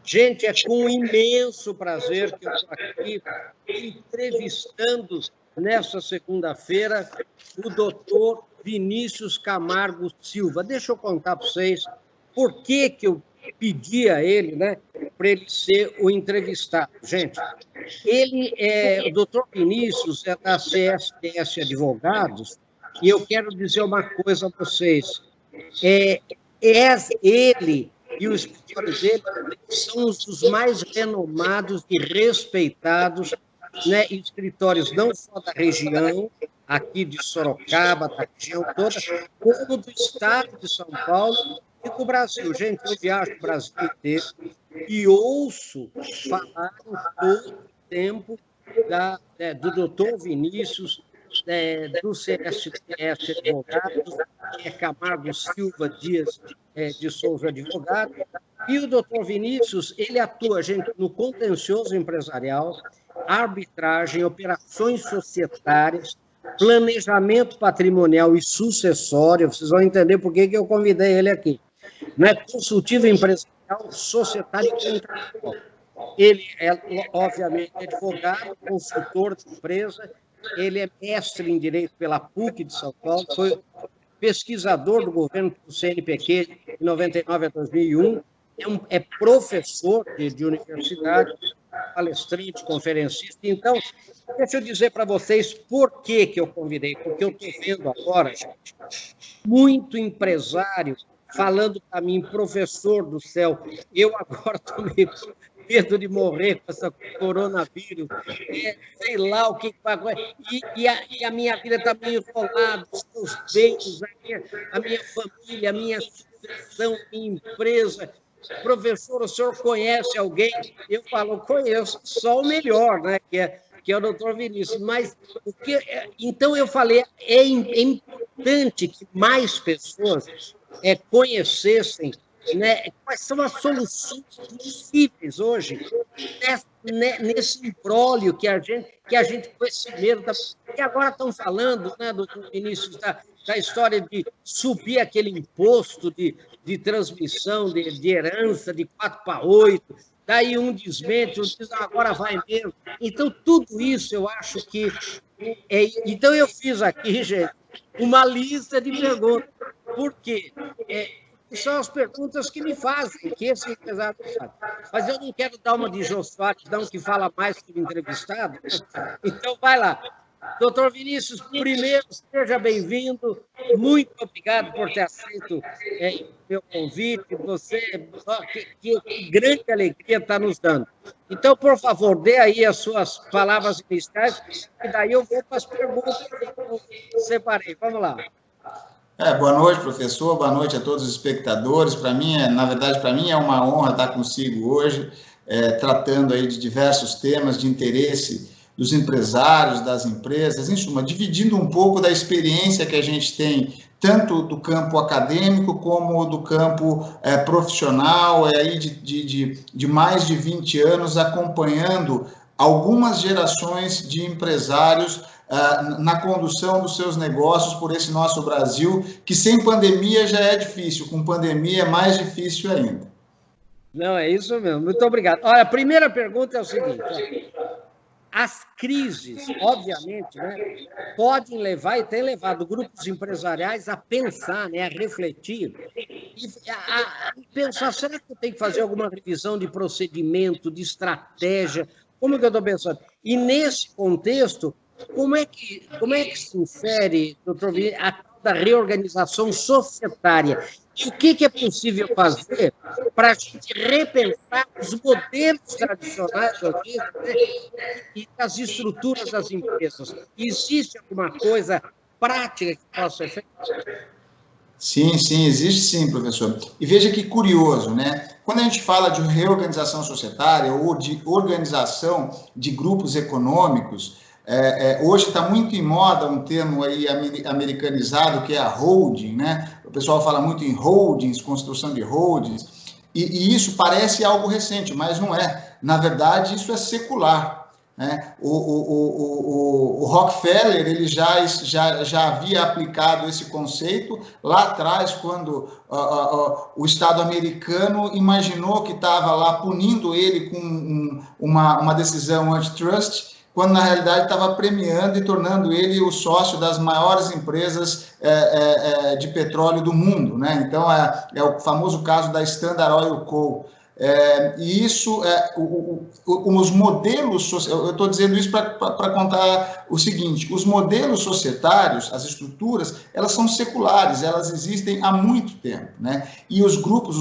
Gente, é com imenso prazer que eu estou aqui entrevistando, nesta segunda-feira, o doutor Vinícius Camargo Silva. Deixa eu contar para vocês por que eu pedi a ele, né, para ele ser o entrevistado. Gente, o doutor Vinícius é da CSS Advogados, e eu quero dizer uma coisa a vocês. Ele e o escritório dele são os mais renomados e respeitados, né, escritórios não só da região, aqui de Sorocaba, da região toda, como do estado de São Paulo e do Brasil. Gente, eu viajo o Brasil inteiro e ouço falar em todo o tempo do doutor Vinícius, do CSS Advogados, que é Camargo Silva Dias de Souza Advogado, e o doutor Vinícius, ele atua, gente, no contencioso empresarial, arbitragem, operações societárias, planejamento patrimonial e sucessório. Vocês vão entender por que eu convidei ele aqui. Né? Consultivo empresarial, societário e contratual. Ele é, obviamente, advogado, consultor de empresa, ele é mestre em Direito pela PUC de São Paulo, foi pesquisador do governo do CNPq de 99 a 2001, é professor de universidade, palestrante, conferencista. Então, deixa eu dizer para vocês por que eu convidei, porque eu estou vendo agora, gente, muito empresário falando para mim, professor do céu, eu agora estou meio medo de morrer com essa coronavírus, sei lá o que vai acontecer, e a minha vida está meio enrolada, os meus bens, a minha família, a minha sucessão, a minha empresa. Professor, o senhor conhece alguém? Eu falo, conheço, só o melhor, né? Que é o doutor Vinícius. Mas, então eu falei, é importante que mais pessoas conhecessem, né, quais são as soluções possíveis hoje nesse imbróglio que a gente com esse medo, que agora estão falando, né, doutor Vinícius, da história de subir aquele imposto de transmissão, de herança, de 4 para 8, daí um desmente, um diz, agora vai mesmo. Então, tudo isso eu acho que... Então, eu fiz aqui, gente, uma lista de perguntas. Por quê? São as perguntas que me fazem, que esse empresário sabe. Mas eu não quero dar uma de Jô Soares, não, que fala mais que o entrevistado. Então, vai lá. Doutor Vinícius, primeiro, seja bem-vindo. Muito obrigado por ter aceito o meu convite. Você, que grande alegria está nos dando. Então, por favor, dê aí as suas palavras iniciais, e daí eu vou para as perguntas que eu separei. Vamos lá. Boa noite, professor. Boa noite a todos os espectadores. Para mim, na verdade, para mim é uma honra estar consigo hoje, tratando aí de diversos temas de interesse dos empresários, das empresas, em suma, dividindo um pouco da experiência que a gente tem, tanto do campo acadêmico como do campo profissional, aí de mais de 20 anos, acompanhando algumas gerações de empresários na condução dos seus negócios por esse nosso Brasil, que sem pandemia já é difícil, com pandemia é mais difícil ainda. Não, é isso mesmo. Muito obrigado. Olha, a primeira pergunta é o seguinte: as crises, obviamente, né, podem levar e têm levado grupos empresariais a pensar, né, a refletir, e a pensar, será que eu tenho que fazer alguma revisão de procedimento, de estratégia? Como que eu estou pensando? E nesse contexto, como é que se insere, doutor Vinícius, a tal da reorganização societária? E o que é possível fazer para a gente repensar os modelos tradicionais e as estruturas das empresas? Existe alguma coisa prática que possa ser feita? Sim, existe sim, professor. E veja que curioso, né? Quando a gente fala de reorganização societária ou de organização de grupos econômicos, hoje está muito em moda um termo aí americanizado, que é a holding, né? O pessoal fala muito em holdings, construção de holdings, e isso parece algo recente, mas não é. Na verdade, isso é secular. né? O Rockefeller ele já havia aplicado esse conceito lá atrás, quando o Estado americano imaginou que estava lá punindo ele com uma decisão antitrust, quando na realidade estava premiando e tornando ele o sócio das maiores empresas de petróleo do mundo, né? Então, é o famoso caso da Standard Oil Co. E isso, os modelos, eu estou dizendo isso para contar o seguinte: os modelos societários, as estruturas, elas são seculares, elas existem há muito tempo, né? E os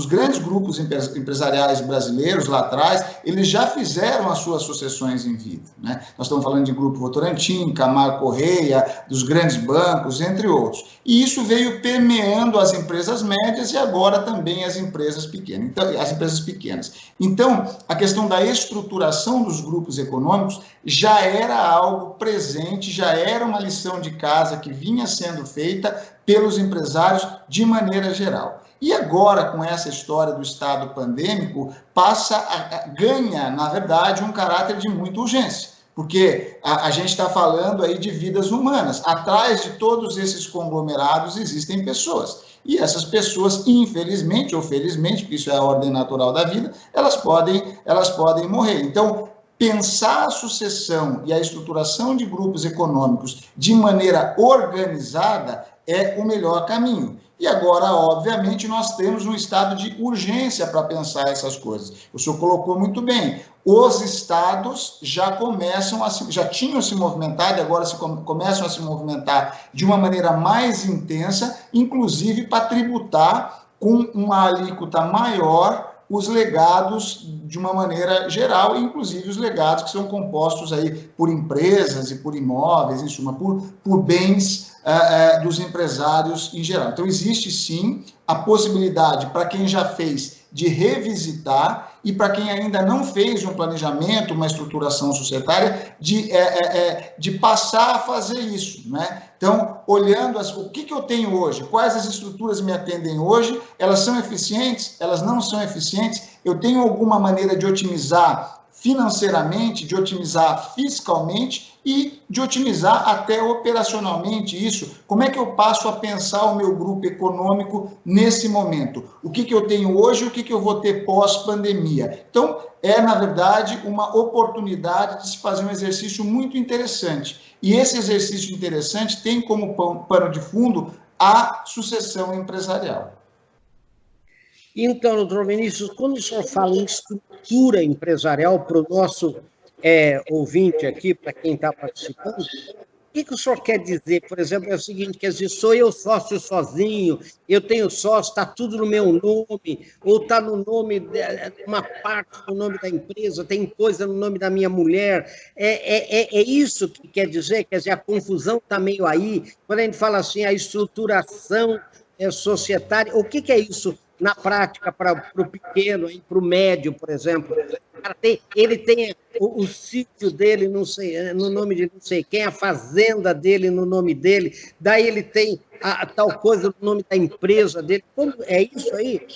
grandes grupos empresariais brasileiros lá atrás, eles já fizeram as suas sucessões em vida, né? Nós estamos falando de Grupo Votorantim, Camargo Correia, dos grandes bancos, entre outros. E isso veio permeando as empresas médias e agora também as empresas pequenas. Então, a questão da estruturação dos grupos econômicos já era algo presente, já era uma lição de casa que vinha sendo feita pelos empresários de maneira geral. E agora, com essa história do estado pandêmico, ganha, na verdade, um caráter de muita urgência. Porque a gente está falando aí de vidas humanas. Atrás de todos esses conglomerados existem pessoas. E essas pessoas, infelizmente ou felizmente, porque isso é a ordem natural da vida, elas podem morrer. Então, pensar a sucessão e a estruturação de grupos econômicos de maneira organizada é o melhor caminho. E agora, obviamente, nós temos um estado de urgência para pensar essas coisas. O senhor colocou muito bem. Os estados já tinham se movimentado e agora começam a se movimentar de uma maneira mais intensa, inclusive para tributar com uma alíquota maior os legados de uma maneira geral, inclusive os legados que são compostos aí por empresas e por imóveis, em suma, por bens dos empresários em geral. Então, existe sim a possibilidade para quem já fez de revisitar e para quem ainda não fez um planejamento, uma estruturação societária, de passar a fazer isso, né? Então, olhando o que eu tenho hoje, quais as estruturas me atendem hoje, elas são eficientes, elas não são eficientes, eu tenho alguma maneira de otimizar financeiramente, de otimizar fiscalmente e de otimizar até operacionalmente isso. Como é que eu passo a pensar o meu grupo econômico nesse momento? O que eu tenho hoje e o que eu vou ter pós-pandemia? Então, na verdade, uma oportunidade de se fazer um exercício muito interessante. E esse exercício interessante tem como pano de fundo a sucessão empresarial. Então, doutor Vinícius, quando o senhor fala em estrutura empresarial para o nosso ouvinte aqui, para quem está participando, o que o senhor quer dizer? Por exemplo, é o seguinte, quer dizer, sou eu sócio sozinho, eu tenho sócio, está tudo no meu nome, ou está no nome, uma parte do nome da empresa, tem coisa no nome da minha mulher. É isso que quer dizer? Quer dizer, a confusão está meio aí. Quando a gente fala assim, a estruturação societária, o que é isso na prática para o pequeno, para o médio, por exemplo? Ele tem o sítio dele, não sei, no nome de não sei quem, a fazenda dele no nome dele, daí ele tem a tal coisa no nome da empresa dele. Como é isso aí?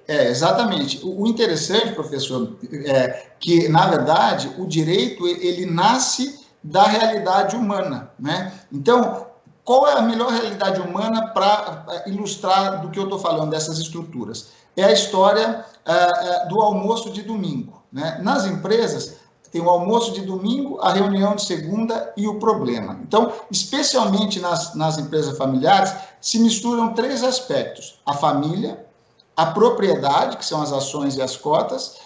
Exatamente. O interessante, professor, é que, na verdade, o direito ele nasce da realidade humana, né? Então, qual é a melhor realidade humana para ilustrar do que eu estou falando, dessas estruturas? É a história do almoço de domingo, né? Nas empresas, tem o almoço de domingo, a reunião de segunda e o problema. Então, especialmente nas empresas familiares, se misturam três aspectos: a família, a propriedade, que são as ações e as cotas,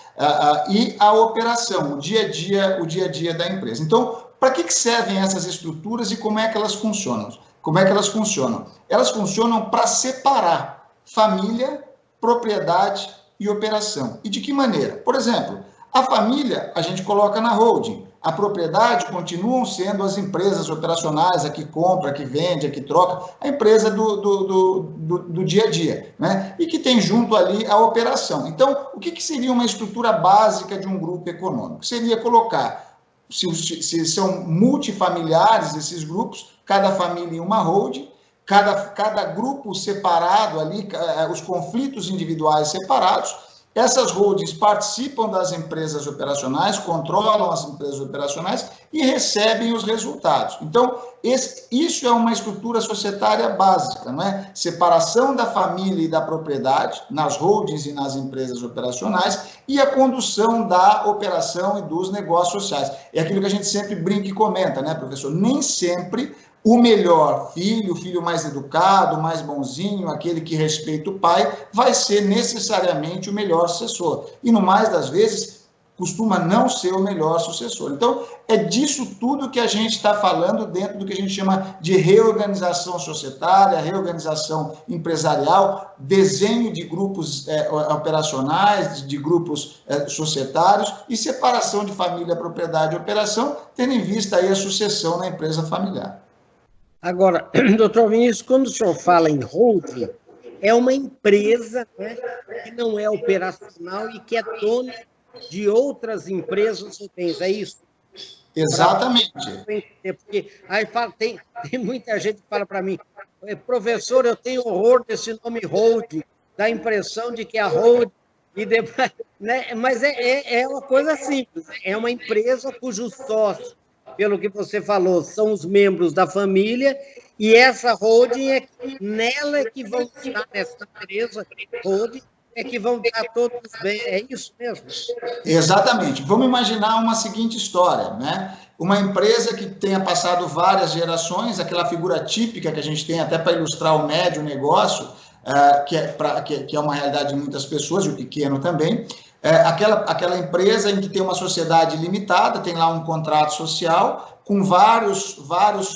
e a operação, o dia a dia da empresa. Então, para que servem essas estruturas e como é que elas funcionam? Elas funcionam para separar família, propriedade e operação. E de que maneira? Por exemplo, a família a gente coloca na holding, a propriedade continuam sendo as empresas operacionais, a que compra, a que vende, a que troca, a empresa do dia a dia, né? E que tem junto ali a operação. Então, o que seria uma estrutura básica de um grupo econômico? Seria colocar, se são multifamiliares esses grupos, cada família em uma holding, cada grupo separado ali, os conflitos individuais separados, Essas holdings participam das empresas operacionais, controlam as empresas operacionais e recebem os resultados. Então, isso é uma estrutura societária básica, não é? Separação da família e da propriedade nas holdings e nas empresas operacionais e a condução da operação e dos negócios sociais. É aquilo que a gente sempre brinca e comenta, né, professor? Nem sempre o melhor filho, o filho mais educado, mais bonzinho, aquele que respeita o pai, vai ser necessariamente o melhor sucessor. E, no mais das vezes, costuma não ser o melhor sucessor. Então, é disso tudo que a gente está falando dentro do que a gente chama de reorganização societária, reorganização empresarial, desenho de grupos operacionais, de grupos societários e separação de família, propriedade e operação, tendo em vista aí a sucessão na empresa familiar. Agora, doutor Vinícius, quando o senhor fala em holding, é uma empresa, né, que não é operacional e que é dona de outras empresas ou bens, é isso? Exatamente. Porque aí fala, tem muita gente que fala para mim, professor, eu tenho horror desse nome holding, dá a impressão de que é a holding, e depois, né, mas é uma coisa simples, é uma empresa cujos sócios, pelo que você falou, são os membros da família, e essa holding, nela é que vão estar, nessa empresa holding, é que vão dar todos os bens, é isso mesmo? Exatamente. Vamos imaginar uma seguinte história, né? Uma empresa que tenha passado várias gerações, aquela figura típica que a gente tem até para ilustrar o médio negócio, que é uma realidade de muitas pessoas, e o pequeno também, aquela empresa em que tem uma sociedade limitada, tem lá um contrato social, com vários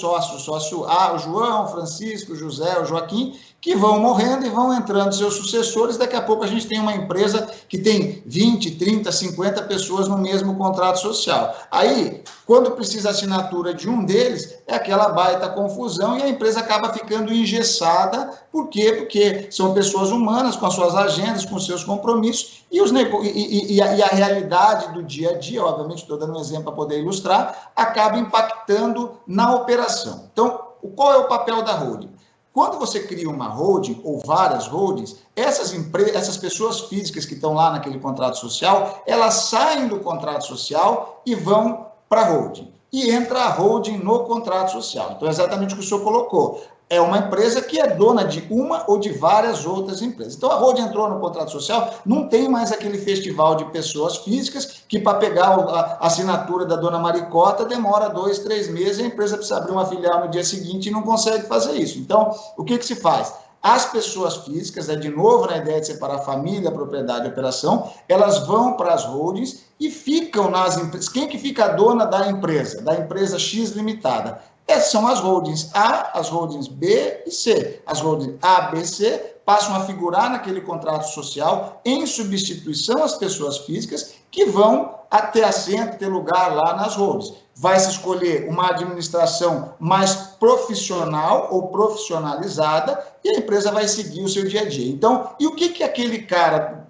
sócios, sócio A, o João, o Francisco, o José, o Joaquim, que vão morrendo e vão entrando seus sucessores, daqui a pouco a gente tem uma empresa que tem 20, 30, 50 pessoas no mesmo contrato social. Aí, quando precisa a assinatura de um deles, é aquela baita confusão e a empresa acaba ficando engessada. Por quê? Porque são pessoas humanas com as suas agendas, com os seus compromissos e a realidade do dia a dia, obviamente estou dando um exemplo para poder ilustrar, acaba impactando na operação. Então, qual é o papel da holding? Quando você cria uma holding ou várias holdings, essas pessoas físicas que estão lá naquele contrato social, elas saem do contrato social e vão para a holding. E entra a holding no contrato social. Então, é exatamente o que o senhor colocou. É uma empresa que é dona de uma ou de várias outras empresas. Então, a holding entrou no contrato social, não tem mais aquele festival de pessoas físicas que, para pegar a assinatura da dona Maricota, demora 2, 3 meses e a empresa precisa abrir uma filial no dia seguinte e não consegue fazer isso. Então, o que se faz? As pessoas físicas, de novo na ideia de separar família, propriedade e operação, elas vão para as holdings e ficam nas empresas. Quem que fica a dona da empresa X Limitada? Essas são as holdings A, as holdings B e C. As holdings A, B, C passam a figurar naquele contrato social em substituição às pessoas físicas que vão ter assento, ter lugar lá nas holdings. Vai se escolher uma administração mais profissional ou profissionalizada e a empresa vai seguir o seu dia a dia. Então, e o que aquele cara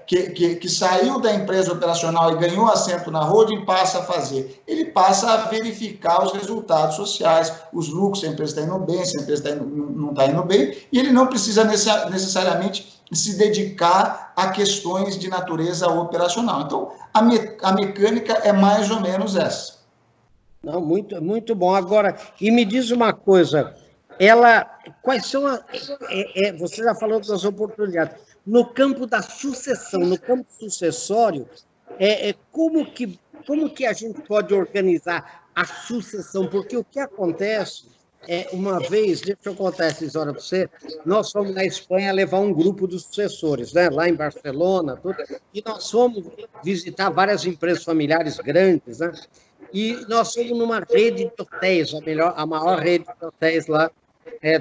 que saiu da empresa operacional e ganhou assento na holding passa a fazer? Ele passa a verificar os resultados sociais, os lucros, se a empresa está indo bem, se a empresa não está indo bem, e ele não precisa necessariamente se dedicar a questões de natureza operacional. Então, a mecânica é mais ou menos essa. Não, muito bom. Agora, e me diz uma coisa, quais são você já falou das oportunidades, no campo da sucessão, no campo sucessório, como que a gente pode organizar a sucessão? Porque o que acontece, uma vez, deixa eu contar essa história para você, nós fomos na Espanha levar um grupo de sucessores, né, lá em Barcelona, tudo, e nós fomos visitar várias empresas familiares grandes, né? E nós fomos numa rede de hotéis, a maior rede de hotéis lá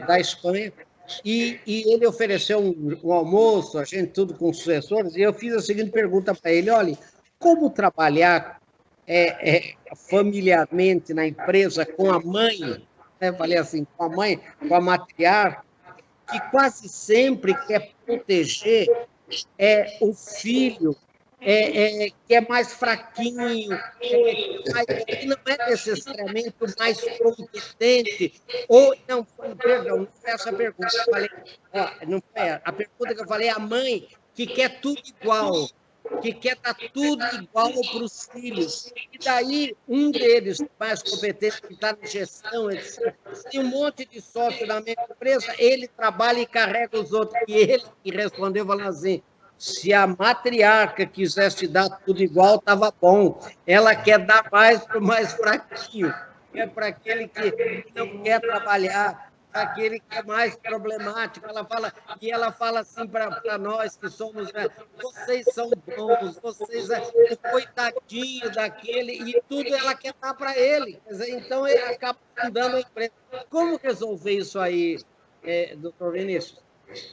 da Espanha, e ele ofereceu um almoço, a gente tudo com sucessores, e eu fiz a seguinte pergunta para ele: olha, como trabalhar familiarmente na empresa com a mãe, né? Falei assim, com a mãe, com a matriarca, que quase sempre quer proteger o filho, que é mais fraquinho, que não é necessariamente o mais competente, ou, perdão, não foi essa pergunta, eu falei, não foi a pergunta que eu falei, a mãe que quer tudo igual, que quer dar tudo igual para os filhos. E daí, um deles, mais competente, que está na gestão, etc., tem um monte de sócio na minha empresa, ele trabalha e carrega os outros. E ele que respondeu, falando assim, se a matriarca quisesse dar tudo igual, estava bom. Ela quer dar mais para o mais fraquinho, é para aquele que não quer trabalhar, para aquele que é mais problemático. Ela fala assim para nós que somos, né, vocês são bons, vocês o coitadinho daquele, e tudo ela quer dar para ele. Quer dizer, então, ele acaba dando a empresa. Como resolver isso aí, doutor Vinícius?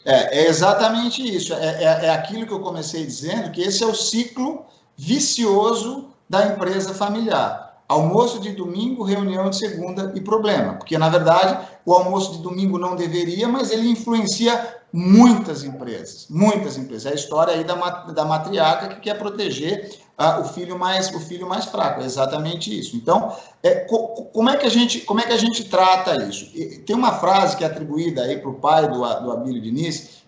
É exatamente isso. É aquilo que eu comecei dizendo, que esse é o ciclo vicioso da empresa familiar. Almoço de domingo, reunião de segunda e problema. Porque, na verdade, o almoço de domingo não deveria, mas ele influencia muitas empresas. Muitas empresas. É a história aí da matriarca que quer proteger o filho mais fraco. É exatamente isso. Então, como é que a gente trata isso? Tem uma frase que é atribuída aí para o pai do Abílio Diniz,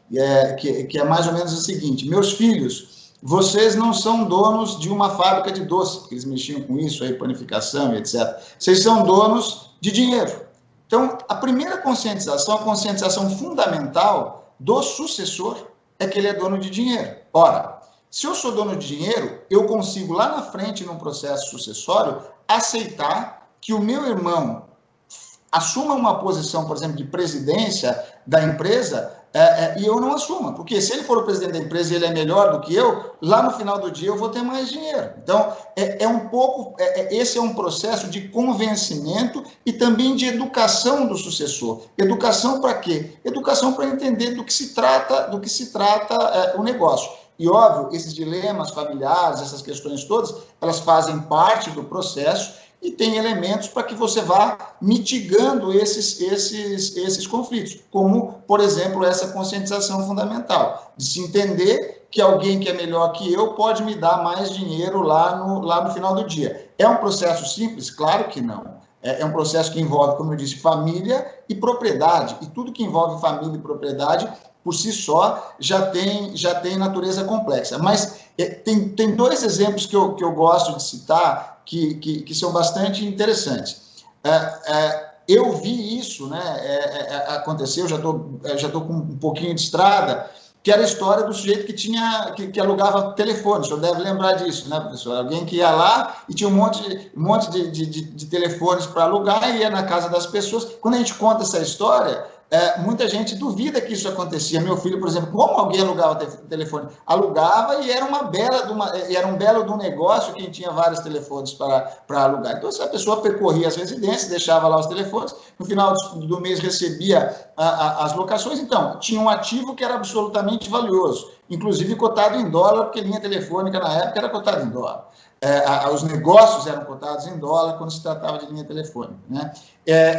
que é mais ou menos o seguinte: meus filhos, vocês não são donos de uma fábrica de doce, porque eles mexiam com isso aí, panificação e etc. Vocês são donos de dinheiro. Então, a primeira conscientização, a conscientização fundamental do sucessor, é que ele é dono de dinheiro. Ora, se eu sou dono de dinheiro, eu consigo lá na frente, num processo sucessório, aceitar que o meu irmão assuma uma posição, por exemplo, de presidência da empresa, e eu não assuma, porque se ele for o presidente da empresa e ele é melhor do que eu, lá no final do dia eu vou ter mais dinheiro. Então, esse é um processo de convencimento e também de educação do sucessor. Educação para quê? Educação para entender do que se trata o negócio. E, óbvio, esses dilemas familiares, essas questões todas, elas fazem parte do processo e tem elementos para que você vá mitigando esses conflitos, como, por exemplo, essa conscientização fundamental, de se entender que alguém que é melhor que eu pode me dar mais dinheiro lá no final do dia. É um processo simples? Claro que não. É um processo que envolve, como eu disse, família e propriedade, e tudo que envolve família e propriedade, por si só, já tem natureza complexa. Mas tem dois exemplos que eu gosto de citar, que são bastante interessantes. Eu vi isso, né, acontecer, eu já tô com um pouquinho de estrada, que era a história do sujeito que alugava telefone. O senhor deve lembrar disso, né, professor? Alguém que ia lá e tinha um monte de telefones para alugar e ia na casa das pessoas. Quando a gente conta essa história, muita gente duvida que isso acontecia. Meu filho, por exemplo, como alguém alugava telefone? Alugava e era um belo de um negócio quem tinha vários telefones para alugar. Então, se a pessoa percorria as residências, deixava lá os telefones, no final do mês recebia as locações, então, tinha um ativo que era absolutamente valioso, inclusive cotado em dólar, porque linha telefônica na época era cotada em dólar. Os negócios eram cotados em dólar quando se tratava de linha telefônica, né?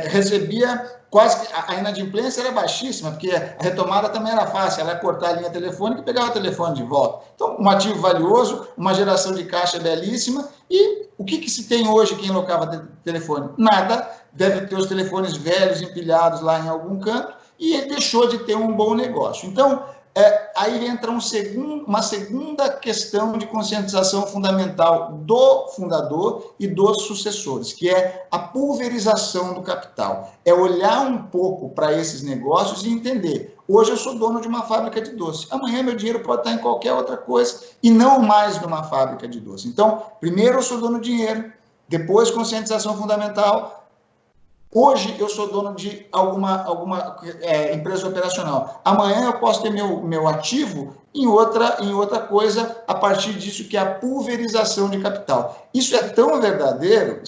Recebia quase que a inadimplência era baixíssima, porque a retomada também era fácil, ela ia cortar a linha telefônica e pegar o telefone de volta. Então, um ativo valioso, uma geração de caixa belíssima. E o que se tem hoje quem locava telefone? Nada, deve ter os telefones velhos empilhados lá em algum canto, e ele deixou de ter um bom negócio. Então, aí entra uma segunda questão de conscientização fundamental do fundador e dos sucessores, que é a pulverização do capital. É olhar um pouco para esses negócios e entender: hoje eu sou dono de uma fábrica de doce, amanhã meu dinheiro pode estar em qualquer outra coisa e não mais numa fábrica de doce. Então, primeiro eu sou dono de dinheiro, depois conscientização fundamental. Hoje eu sou dono de alguma empresa operacional. Amanhã eu posso ter meu ativo em outra coisa a partir disso, que é a pulverização de capital. Isso é tão verdadeiro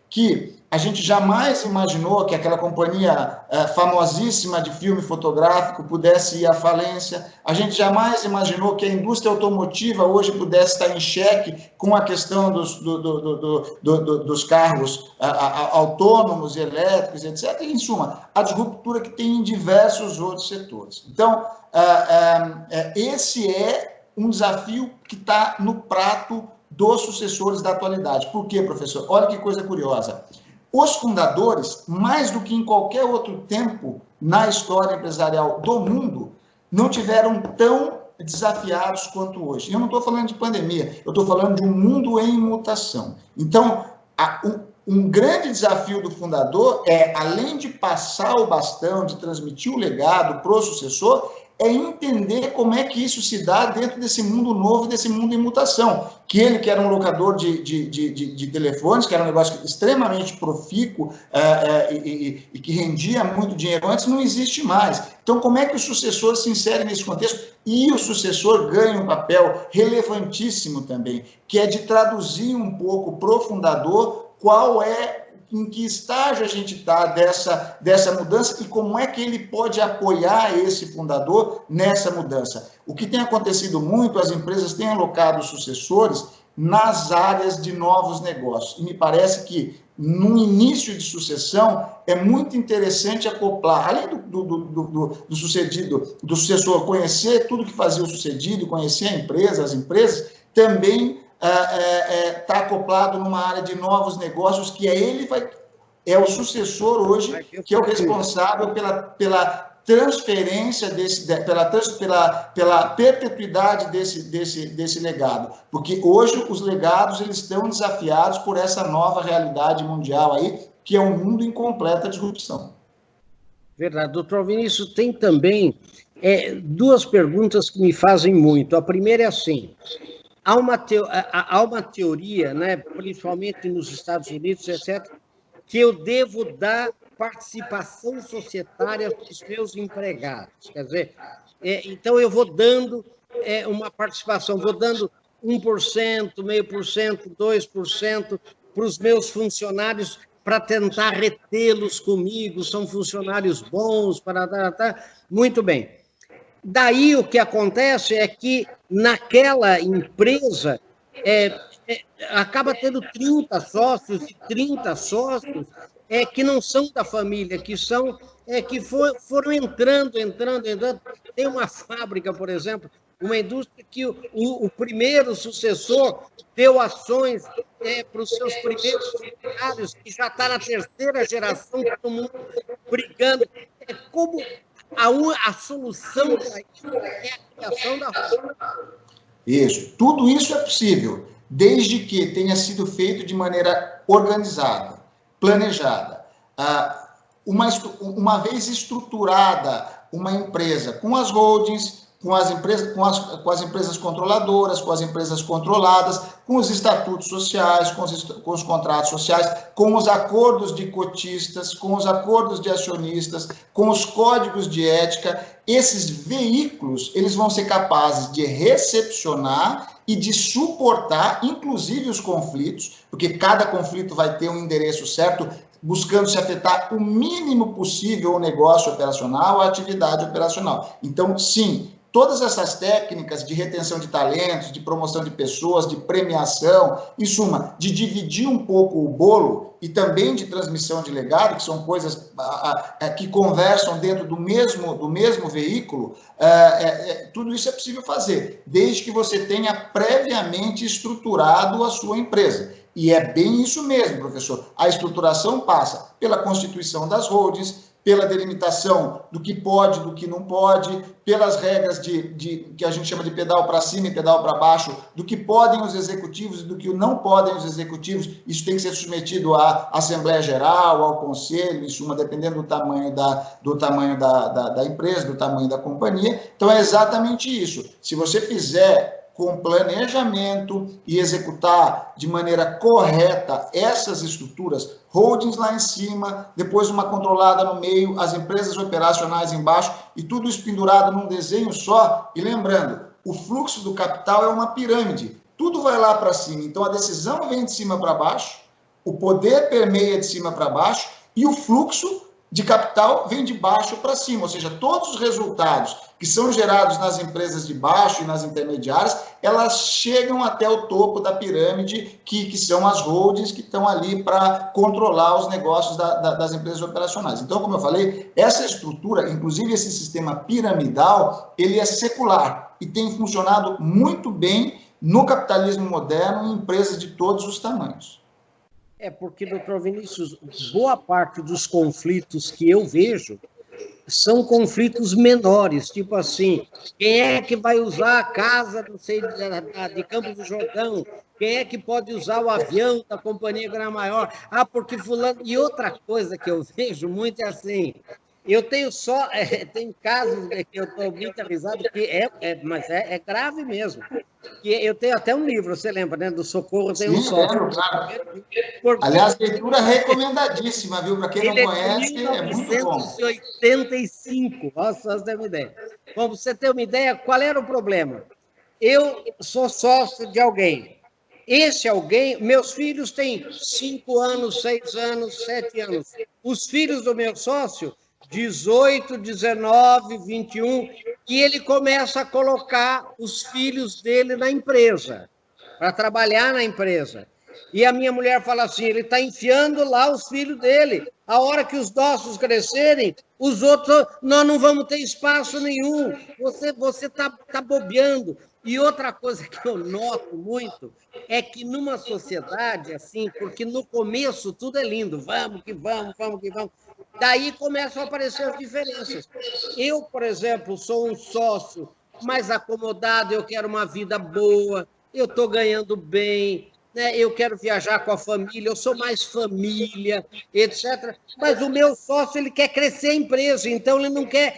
que a gente jamais imaginou que aquela companhia famosíssima de filme fotográfico pudesse ir à falência. A gente jamais imaginou que a indústria automotiva hoje pudesse estar em xeque com a questão dos carros autônomos e elétricos, etc. E, em suma, a disruptura que tem em diversos outros setores. Então, esse é um desafio que está no prato dos sucessores da atualidade. Por quê, professor? Olha que coisa curiosa. Os fundadores, mais do que em qualquer outro tempo na história empresarial do mundo, não tiveram tão desafiados quanto hoje. Eu não estou falando de pandemia, eu estou falando de um mundo em mutação. Então, um grande desafio do fundador é, além de passar o bastão, de transmitir o legado para o sucessor, é entender como é que isso se dá dentro desse mundo novo, desse mundo em mutação. Que ele, que era um locador de telefones, que era um negócio extremamente profícuo e que rendia muito dinheiro antes, não existe mais. Então, como é que o sucessor se insere nesse contexto? E o sucessor ganha um papel relevantíssimo também, que é de traduzir um pouco para o fundador qual é, em que estágio a gente está dessa mudança e como é que ele pode apoiar esse fundador nessa mudança. O que tem acontecido muito, as empresas têm alocado sucessores nas áreas de novos negócios. E me parece que, no início de sucessão, é muito interessante acoplar, além do sucessor conhecer tudo que fazia o sucedido, conhecer a empresa, as empresas, também está acoplado numa área de novos negócios, que é o sucessor hoje, que é o responsável pela transferência pela perpetuidade desse legado. Porque hoje os legados eles estão desafiados por essa nova realidade mundial aí, que é um mundo em completa disrupção. Verdade. Doutor Vinícius, tem também duas perguntas que me fazem muito. A primeira é assim: há uma teoria, né, principalmente nos Estados Unidos, etc., que eu devo dar participação societária para os meus empregados. Quer dizer, então eu vou dando uma participação, vou dando 1%, 0,5%, 2% para os meus funcionários para tentar retê-los comigo, são funcionários bons, muito bem. Daí o que acontece é que naquela empresa acaba tendo 30 sócios e 30 sócios que não são da família, que foram entrando. Tem uma fábrica, por exemplo, uma indústria que o primeiro sucessor deu ações para os seus primeiros funcionários, que já está na terceira geração, todo mundo brigando. Como a solução para isso é a criação da fábrica. Isso. Tudo isso é possível, desde que tenha sido feito de maneira organizada, planejada. Uma vez estruturada uma empresa com as holdings, com as empresas controladoras, com as empresas controladas, com os estatutos sociais, com os contratos sociais, com os acordos de cotistas, com os acordos de acionistas, com os códigos de ética, esses veículos eles vão ser capazes de recepcionar e de suportar, inclusive, os conflitos, porque cada conflito vai ter um endereço certo, buscando se afetar o mínimo possível o negócio operacional, a atividade operacional. Então, sim, todas essas técnicas de retenção de talentos, de promoção de pessoas, de premiação, em suma, de dividir um pouco o bolo e também de transmissão de legado, que são coisas que conversam dentro do mesmo veículo, tudo isso é possível fazer, desde que você tenha previamente estruturado a sua empresa. E é bem isso mesmo, professor. A estruturação passa pela constituição das holdings, pela delimitação do que pode, do que não pode, pelas regras que a gente chama de pedal para cima e pedal para baixo, do que podem os executivos e do que não podem os executivos. Isso tem que ser submetido à Assembleia Geral, ao Conselho, em suma, dependendo do tamanho da empresa, do tamanho da companhia. Então, é exatamente isso. Se você fizer com planejamento e executar de maneira correta essas estruturas, holdings lá em cima, depois uma controlada no meio, as empresas operacionais embaixo, e tudo isso pendurado num desenho só. E lembrando, o fluxo do capital é uma pirâmide, tudo vai lá para cima, então a decisão vem de cima para baixo, o poder permeia de cima para baixo, e o fluxo de capital vem de baixo para cima, ou seja, todos os resultados que são gerados nas empresas de baixo e nas intermediárias, elas chegam até o topo da pirâmide, que são as holdings que estão ali para controlar os negócios das empresas operacionais. Então, como eu falei, essa estrutura, inclusive esse sistema piramidal, ele é secular e tem funcionado muito bem no capitalismo moderno em empresas de todos os tamanhos. Porque, doutor Vinícius, boa parte dos conflitos que eu vejo são conflitos menores, tipo assim, quem é que vai usar a casa, não sei, de Campos do Jordão? Quem é que pode usar o avião da Companhia Grã-Maior? Ah, porque fulano... E outra coisa que eu vejo muito é assim, eu tenho só, tem casos que eu estou muito avisado, que mas é grave mesmo. E eu tenho até um livro, você lembra, né? Do Socorro tem um Sim, sócio. lembro, claro. Porque Aliás, leitura recomendadíssima, viu? Para quem não ele é de conhece, é muito bom. 1985, nossa, só você ter uma ideia. Bom, você ter uma ideia, qual era o problema? Eu sou sócio de alguém. Esse alguém, meus filhos têm 5 anos, 6 anos, 7 anos. Os filhos do meu sócio, 18, 19, 21, e ele começa a colocar os filhos dele na empresa, para trabalhar na empresa. E a minha mulher fala assim, ele está enfiando lá os filhos dele. A hora que os nossos crescerem, os outros, nós não vamos ter espaço nenhum. Você tá bobeando. E outra coisa que eu noto muito é que numa sociedade assim, porque no começo tudo é lindo, vamos que vamos, vamos que vamos. Daí começam a aparecer as diferenças. Eu, por exemplo, sou um sócio mais acomodado, eu quero uma vida boa, eu estou ganhando bem, né? Eu quero viajar com a família, eu sou mais família, etc. Mas o meu sócio, ele quer crescer a empresa, então ele não quer,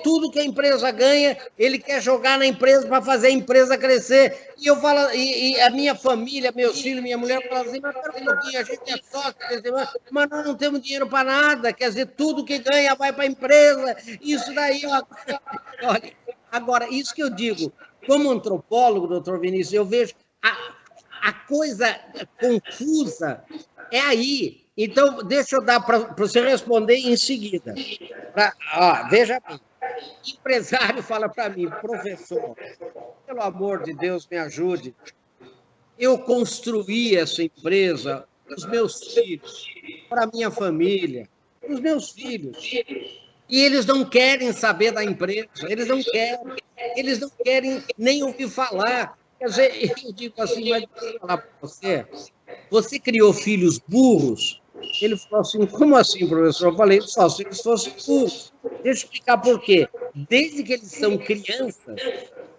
tudo que a empresa ganha, ele quer jogar na empresa para fazer a empresa crescer. E eu falo, e a minha família, meus filhos, minha mulher falam assim, mas pera um pouquinho, a gente é sócio, mas nós não temos dinheiro para nada, quer dizer, tudo que ganha vai para a empresa, isso daí, olha, agora, isso que eu digo, como antropólogo, doutor Vinícius, eu vejo a coisa confusa é aí. Então, deixa eu dar para você responder em seguida. Veja bem, empresário fala para mim, professor, pelo amor de Deus, me ajude. Eu construí essa empresa para os meus filhos, para a minha família, para os meus filhos. E eles não querem saber da empresa, eles não querem nem ouvir falar. Quer dizer, eu digo assim, mas deixa eu falar para você criou filhos burros? Ele falou assim, como assim, professor? Eu falei, só se eles fossem burros. Deixa eu explicar por quê. Desde que eles são crianças,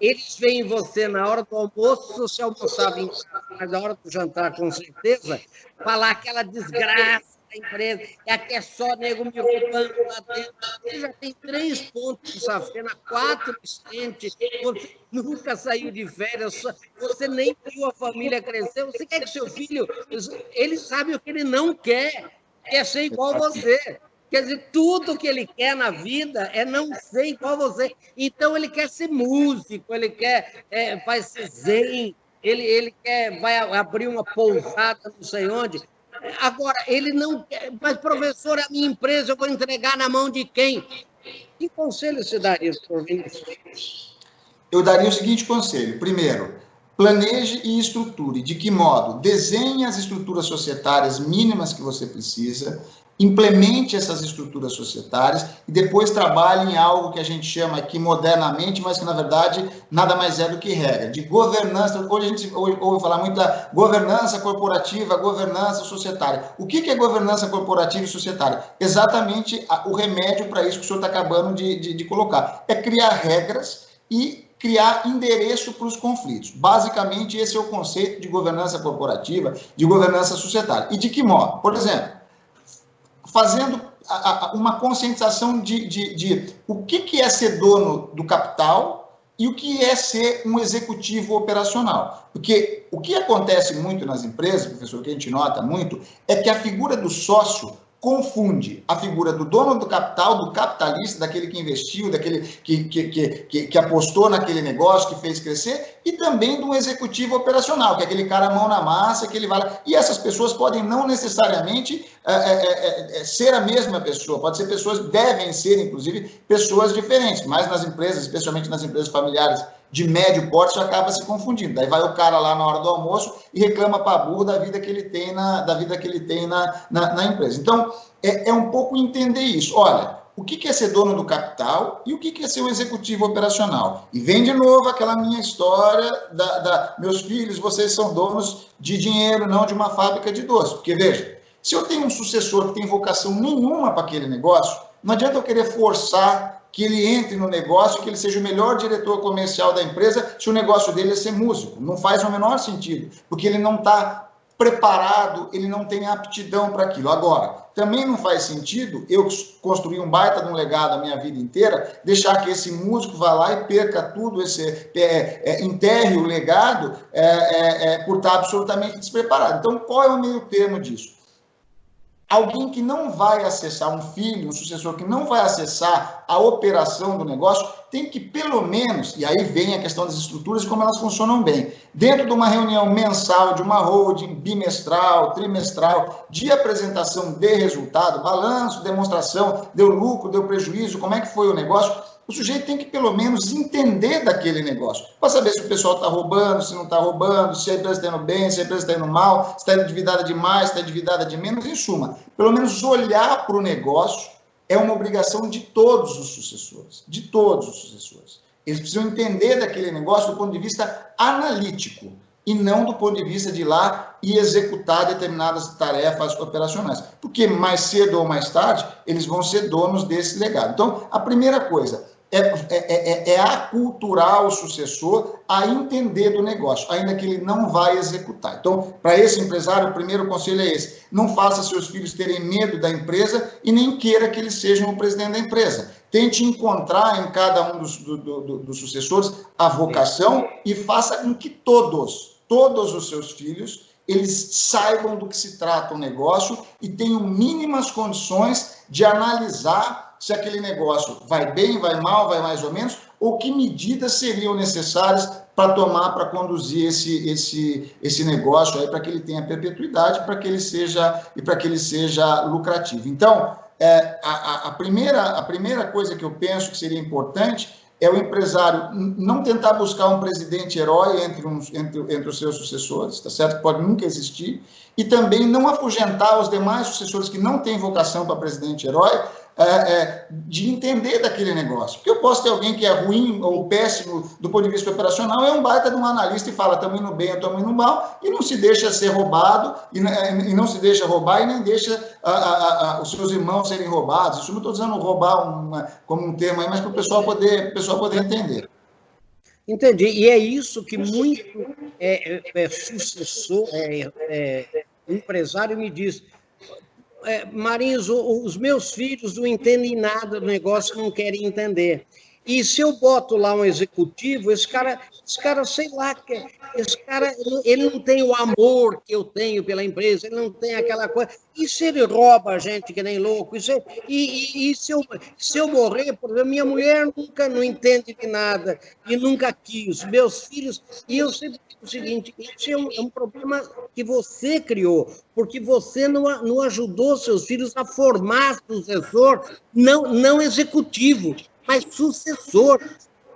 eles veem você na hora do almoço, se você almoçava em casa, mas na hora do jantar, com certeza, falar aquela desgraça da empresa, é que é só nego me roubando lá dentro. Você já tem 3 pontos de safena, 4 estentes, você nunca saiu de férias, você nem viu a família crescer, você quer que seu filho, ele sabe o que ele não quer ser igual a você. Quer dizer, tudo que ele quer na vida é não ser igual a você. Então, ele quer ser músico, ele quer vai ser zen, ele vai abrir uma pousada não sei onde. Agora, ele não quer... Mas, professor, a minha empresa eu vou entregar na mão de quem? Que conselho você daria, doutor Vinícius? Eu daria o seguinte conselho. Primeiro, planeje e estruture. De que modo? Desenhe as estruturas societárias mínimas que você precisa, implemente essas estruturas societárias e depois trabalhe em algo que a gente chama aqui modernamente, mas que na verdade nada mais é do que regra, de governança. Hoje a gente ouve falar muito da governança corporativa, governança societária. O que é governança corporativa e societária? Exatamente o remédio para isso que o senhor está acabando de colocar. É criar regras e criar endereço para os conflitos. Basicamente, esse é o conceito de governança corporativa, de governança societária. E de que modo? Por exemplo, fazendo uma conscientização de o que é ser dono do capital e o que é ser um executivo operacional. Porque o que acontece muito nas empresas, professor, que a gente nota muito, é que a figura do sócio confunde a figura do dono do capital, do capitalista, daquele que investiu, daquele que apostou naquele negócio, que fez crescer, e também do executivo operacional, que é aquele cara mão na massa, que ele vai lá. E essas pessoas podem não necessariamente ser a mesma pessoa, pode ser pessoas, devem ser, inclusive, pessoas diferentes, mas nas empresas, especialmente nas empresas familiares de médio porte, acaba se confundindo. Daí vai o cara lá na hora do almoço e reclama para burro da vida que ele tem na empresa. Então, é um pouco entender isso. Olha, o que é ser dono do capital e o que é ser um executivo operacional. E vem de novo aquela minha história meus filhos, vocês são donos de dinheiro, não de uma fábrica de doce. Porque, veja, se eu tenho um sucessor que tem vocação nenhuma para aquele negócio, Não adianta eu querer forçar que ele entre no negócio, que ele seja o melhor diretor comercial da empresa, se o negócio dele é ser músico. Não faz o menor sentido, porque ele não está preparado, ele não tem aptidão para aquilo. Agora, também não faz sentido eu construir um baita de um legado a minha vida inteira, deixar que esse músico vá lá e perca tudo, enterre o legado por estar absolutamente despreparado. Então, qual é o meio termo disso? Alguém que não vai acessar, um filho, um sucessor que não vai acessar a operação do negócio, tem que pelo menos, e aí vem a questão das estruturas e como elas funcionam bem, dentro de uma reunião mensal, de uma holding, bimestral, trimestral, de apresentação de resultado, balanço, demonstração, deu lucro, deu prejuízo, como é que foi o negócio, o sujeito tem que pelo menos entender daquele negócio, para saber se o pessoal está roubando, se não está roubando, se a empresa está indo bem, se a empresa está indo mal, se está endividada demais, se está endividada de menos, em suma, pelo menos olhar para o negócio é uma obrigação de todos os sucessores, de todos os sucessores. Eles precisam entender daquele negócio do ponto de vista analítico e não do ponto de vista de ir lá e executar determinadas tarefas operacionais, porque mais cedo ou mais tarde eles vão ser donos desse legado. Então, a primeira coisa é aculturar o sucessor a entender do negócio, ainda que ele não vai executar. Então, para esse empresário, o primeiro conselho é esse: não faça seus filhos terem medo da empresa e nem queira que eles sejam o presidente da empresa. Tente encontrar em cada um dos sucessores a vocação e faça com que todos os seus filhos, eles saibam do que se trata o negócio e tenham mínimas condições de analisar se aquele negócio vai bem, vai mal, vai mais ou menos, ou que medidas seriam necessárias para tomar, para conduzir esse negócio aí, para que ele tenha perpetuidade, para que ele seja lucrativo. Então, a primeira coisa que eu penso que seria importante é o empresário não tentar buscar um presidente herói entre os seus sucessores, tá certo? Que pode nunca existir, e também não afugentar os demais sucessores que não têm vocação para presidente herói, de entender daquele negócio. Porque eu posso ter alguém que é ruim ou péssimo do ponto de vista operacional, é um baita de um analista e fala, estamos indo bem, estamos indo mal, e não se deixa ser roubado, e não se deixa roubar, e nem deixa os seus irmãos serem roubados. Isso não estou dizendo roubar como um termo aí, mas para o pessoal poder entender. Entendi. E é isso que muito sucessor, empresário me diz: Marins, os meus filhos não entendem nada do negócio, não querem entender. E se eu boto lá um executivo, esse cara, sei lá, esse cara, ele não tem o amor que eu tenho pela empresa, ele não tem aquela coisa. E se ele rouba a gente que nem louco? E se eu morrer, por exemplo, minha mulher nunca não entende de nada e nunca quis, meus filhos. E eu sempre digo o seguinte: isso é um problema que você criou, porque você não ajudou seus filhos a formar sucessor, não executivo, mas sucessor.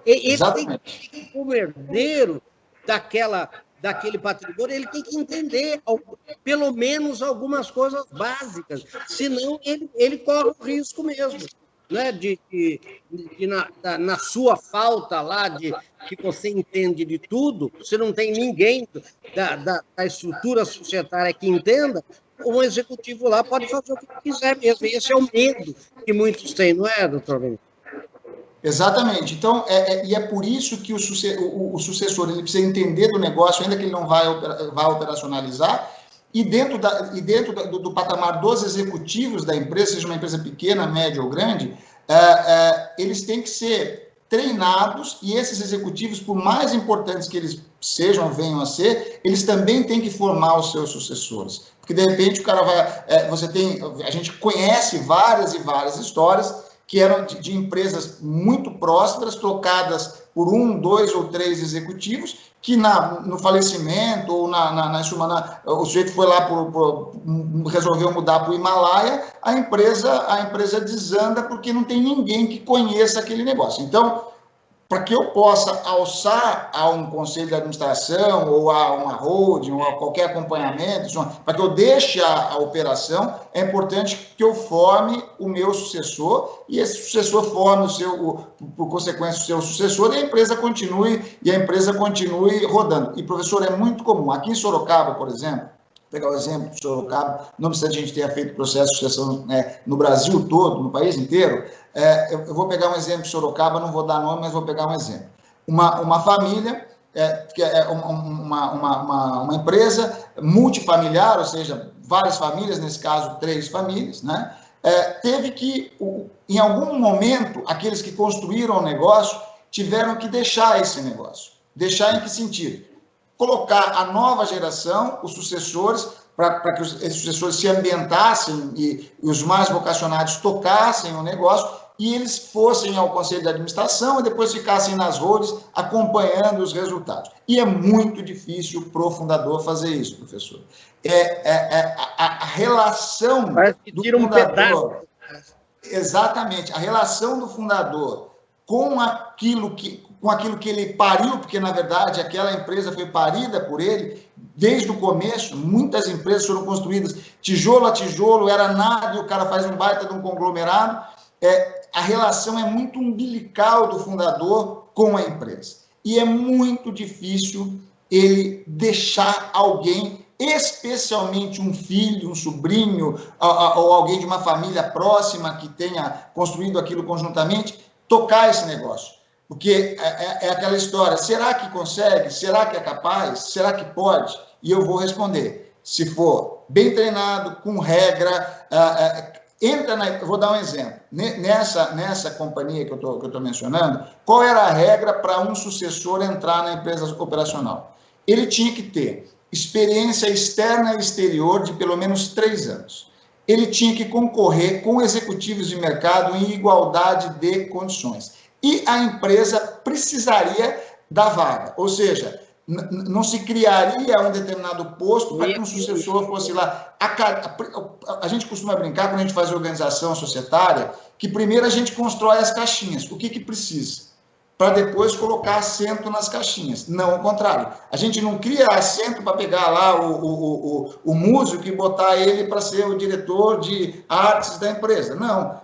Ele tem que, como herdeiro daquele patrimônio, ele tem que entender pelo menos algumas coisas básicas, senão ele corre o risco mesmo, né, na sua falta lá de que você entende de tudo, você não tem ninguém da estrutura societária que entenda, um executivo lá pode fazer o que quiser mesmo. E esse é o medo que muitos têm, não é, doutor Benito? Exatamente. Então, e é por isso que o sucessor ele precisa entender do negócio, ainda que ele não vai operacionalizar, e dentro do patamar dos executivos da empresa, seja uma empresa pequena, média ou grande, eles têm que ser treinados, e esses executivos, por mais importantes que eles venham a ser, eles também têm que formar os seus sucessores. Porque, de repente, o cara vai... a gente conhece várias e várias histórias que eram de empresas muito prósperas, tocadas por 1, 2 ou 3 executivos, que no falecimento ou o sujeito foi lá, resolveu mudar para o Himalaia, a empresa desanda porque não tem ninguém que conheça aquele negócio. Então, para que eu possa alçar a um conselho de administração, ou a uma holding, ou a qualquer acompanhamento, para que eu deixe a operação, é importante que eu forme o meu sucessor, e esse sucessor forme por consequência, o seu sucessor, e a empresa continue rodando. E, professor, é muito comum. Aqui em Sorocaba, por exemplo, pegar o exemplo de Sorocaba, não precisa a gente ter feito processo de sucessão no Brasil todo, no país inteiro. Eu vou pegar um exemplo de Sorocaba, não vou dar nome, mas vou pegar um exemplo. Uma família, que é uma empresa multifamiliar, ou seja, várias famílias, nesse caso, 3 famílias, né? Teve que, em algum momento, aqueles que construíram o negócio tiveram que deixar esse negócio. Deixar em que sentido? Colocar a nova geração, os sucessores, para que esses sucessores se ambientassem e os mais vocacionados tocassem o negócio e eles fossem ao conselho de administração e depois ficassem nas holdings acompanhando os resultados. E é muito difícil para o fundador fazer isso, professor. A relação do fundador... Exatamente, a relação do fundador com aquilo que ele pariu, porque, na verdade, aquela empresa foi parida por ele, desde o começo, muitas empresas foram construídas tijolo a tijolo, era nada, e o cara faz um baita de um conglomerado. A relação é muito umbilical do fundador com a empresa. E é muito difícil ele deixar alguém, especialmente um filho, um sobrinho, ou alguém de uma família próxima que tenha construído aquilo conjuntamente, tocar esse negócio. Porque é aquela história, será que consegue? Será que é capaz? Será que pode? E eu vou responder, se for bem treinado, com regra, eu vou dar um exemplo. Nessa companhia que eu estou mencionando, qual era a regra para um sucessor entrar na empresa operacional? Ele tinha que ter experiência externa e exterior de pelo menos 3 anos. Ele tinha que concorrer com executivos de mercado em igualdade de condições. E a empresa precisaria da vaga, ou seja, não se criaria um determinado posto para que um sucessor fosse lá. A gente costuma brincar, quando a gente faz organização societária, que primeiro a gente constrói as caixinhas. O que precisa? Para depois colocar assento nas caixinhas. Não o contrário. A gente não cria assento para pegar lá o músico e botar ele para ser o diretor de artes da empresa. Não.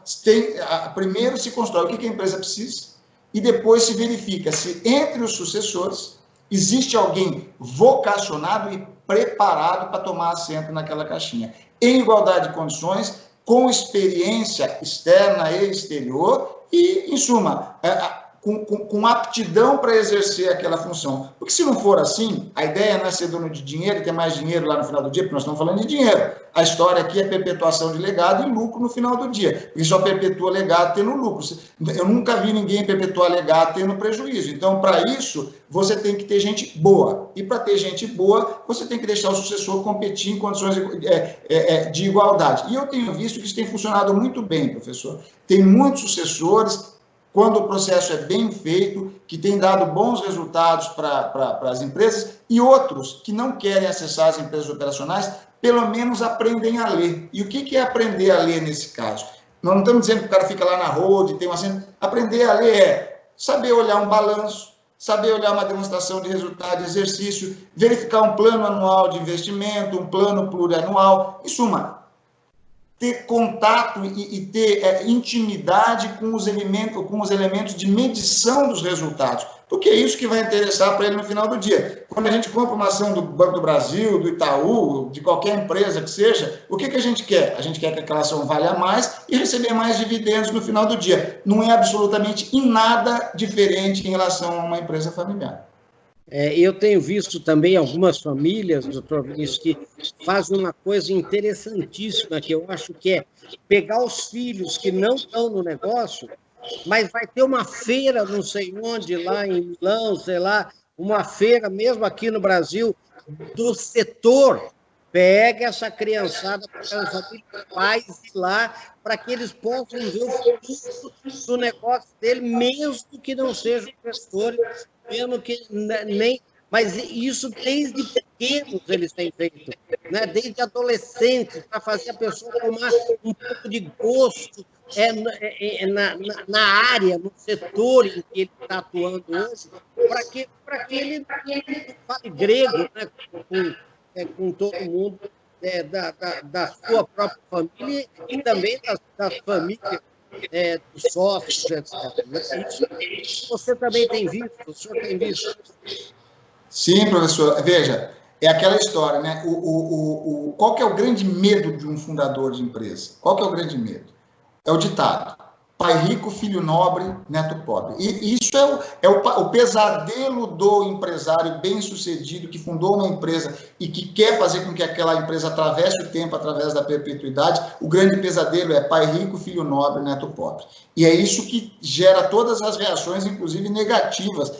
Primeiro se constrói o que a empresa precisa e depois se verifica se entre os sucessores existe alguém vocacionado e preparado para tomar assento naquela caixinha. Em igualdade de condições, com experiência externa e exterior e, em suma, com aptidão para exercer aquela função. Porque se não for assim, a ideia não é ser dono de dinheiro e ter mais dinheiro lá no final do dia, porque nós estamos falando de dinheiro. A história aqui é perpetuação de legado e lucro no final do dia. Porque só perpetua legado tendo lucro. Eu nunca vi ninguém perpetuar legado tendo prejuízo. Então, para isso, você tem que ter gente boa. E para ter gente boa, você tem que deixar o sucessor competir em condições de igualdade. E eu tenho visto que isso tem funcionado muito bem, professor. Tem muitos sucessores, quando o processo é bem feito, que tem dado bons resultados para as empresas, e outros que não querem acessar as empresas operacionais, pelo menos aprendem a ler. E o que é aprender a ler nesse caso? Nós não estamos dizendo que o cara fica lá na road, tem uma... Aprender a ler é saber olhar um balanço, saber olhar uma demonstração de resultado de exercício, verificar um plano anual de investimento, um plano plurianual, em suma, ter contato e ter intimidade com os elementos de medição dos resultados, porque é isso que vai interessar para ele no final do dia. Quando a gente compra uma ação do Banco do Brasil, do Itaú, de qualquer empresa que seja, o que a gente quer? A gente quer que aquela ação valha mais e receber mais dividendos no final do dia. Não é absolutamente em nada diferente em relação a uma empresa familiar. Eu tenho visto também algumas famílias, doutor Vinícius, que fazem uma coisa interessantíssima, que eu acho que é pegar os filhos que não estão no negócio, mas vai ter uma feira, não sei onde, lá em Milão, sei lá, uma feira, mesmo aqui no Brasil, do setor. Pega essa criançada, faz ir lá, para que eles possam ver o futuro do negócio dele, mesmo que não sejam gestores, mesmo que nem... Mas isso desde pequenos eles têm feito, né? Desde adolescentes, para fazer a pessoa tomar um pouco de gosto na área, no setor em que ele está atuando hoje, para que ele fale grego, né? Com todo mundo da sua própria família e também das famílias dos sócios, etc. Isso você também tem visto? O senhor tem visto? Sim, professor. Veja, É aquela história, né? Qual que é o grande medo de um fundador de empresa? Qual que é o grande medo? É o ditado: pai rico, filho nobre, neto pobre. E isso é o pesadelo do empresário bem-sucedido que fundou uma empresa e que quer fazer com que aquela empresa atravesse o tempo através da perpetuidade. O grande pesadelo é pai rico, filho nobre, neto pobre. E é isso que gera todas as reações, inclusive negativas.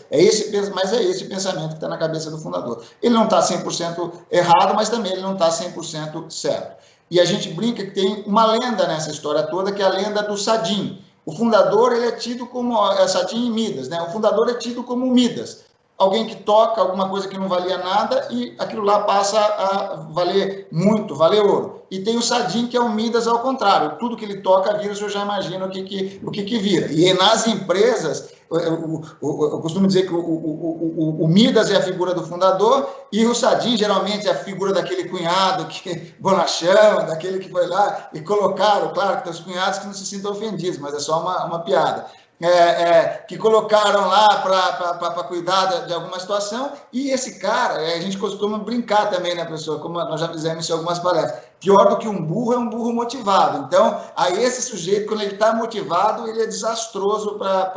Mas é esse pensamento que está na cabeça do fundador. Ele não está 100% errado, mas também ele não está 100% certo. E a gente brinca que tem uma lenda nessa história toda, que é a lenda do Sadim. O fundador, ele é tido como Sadim e Midas, né? O fundador é tido como Midas. Alguém que toca alguma coisa que não valia nada e aquilo lá passa a valer muito, valer ouro. E tem o Sadim, que é o Midas ao contrário. Tudo que ele toca vira, o senhor já imagina o que vira. E nas empresas, eu costumo dizer que o Midas é a figura do fundador e o Sadim geralmente é a figura daquele cunhado que bonachão, daquele que foi lá e colocaram, claro que tem os cunhados que não se sintam ofendidos, mas é só uma piada. Que colocaram lá para cuidar de alguma situação, e esse cara, a gente costuma brincar também, né, professor, como nós já fizemos isso em algumas palestras, pior do que um burro é um burro motivado. Então, aí esse sujeito, quando ele está motivado, ele é desastroso para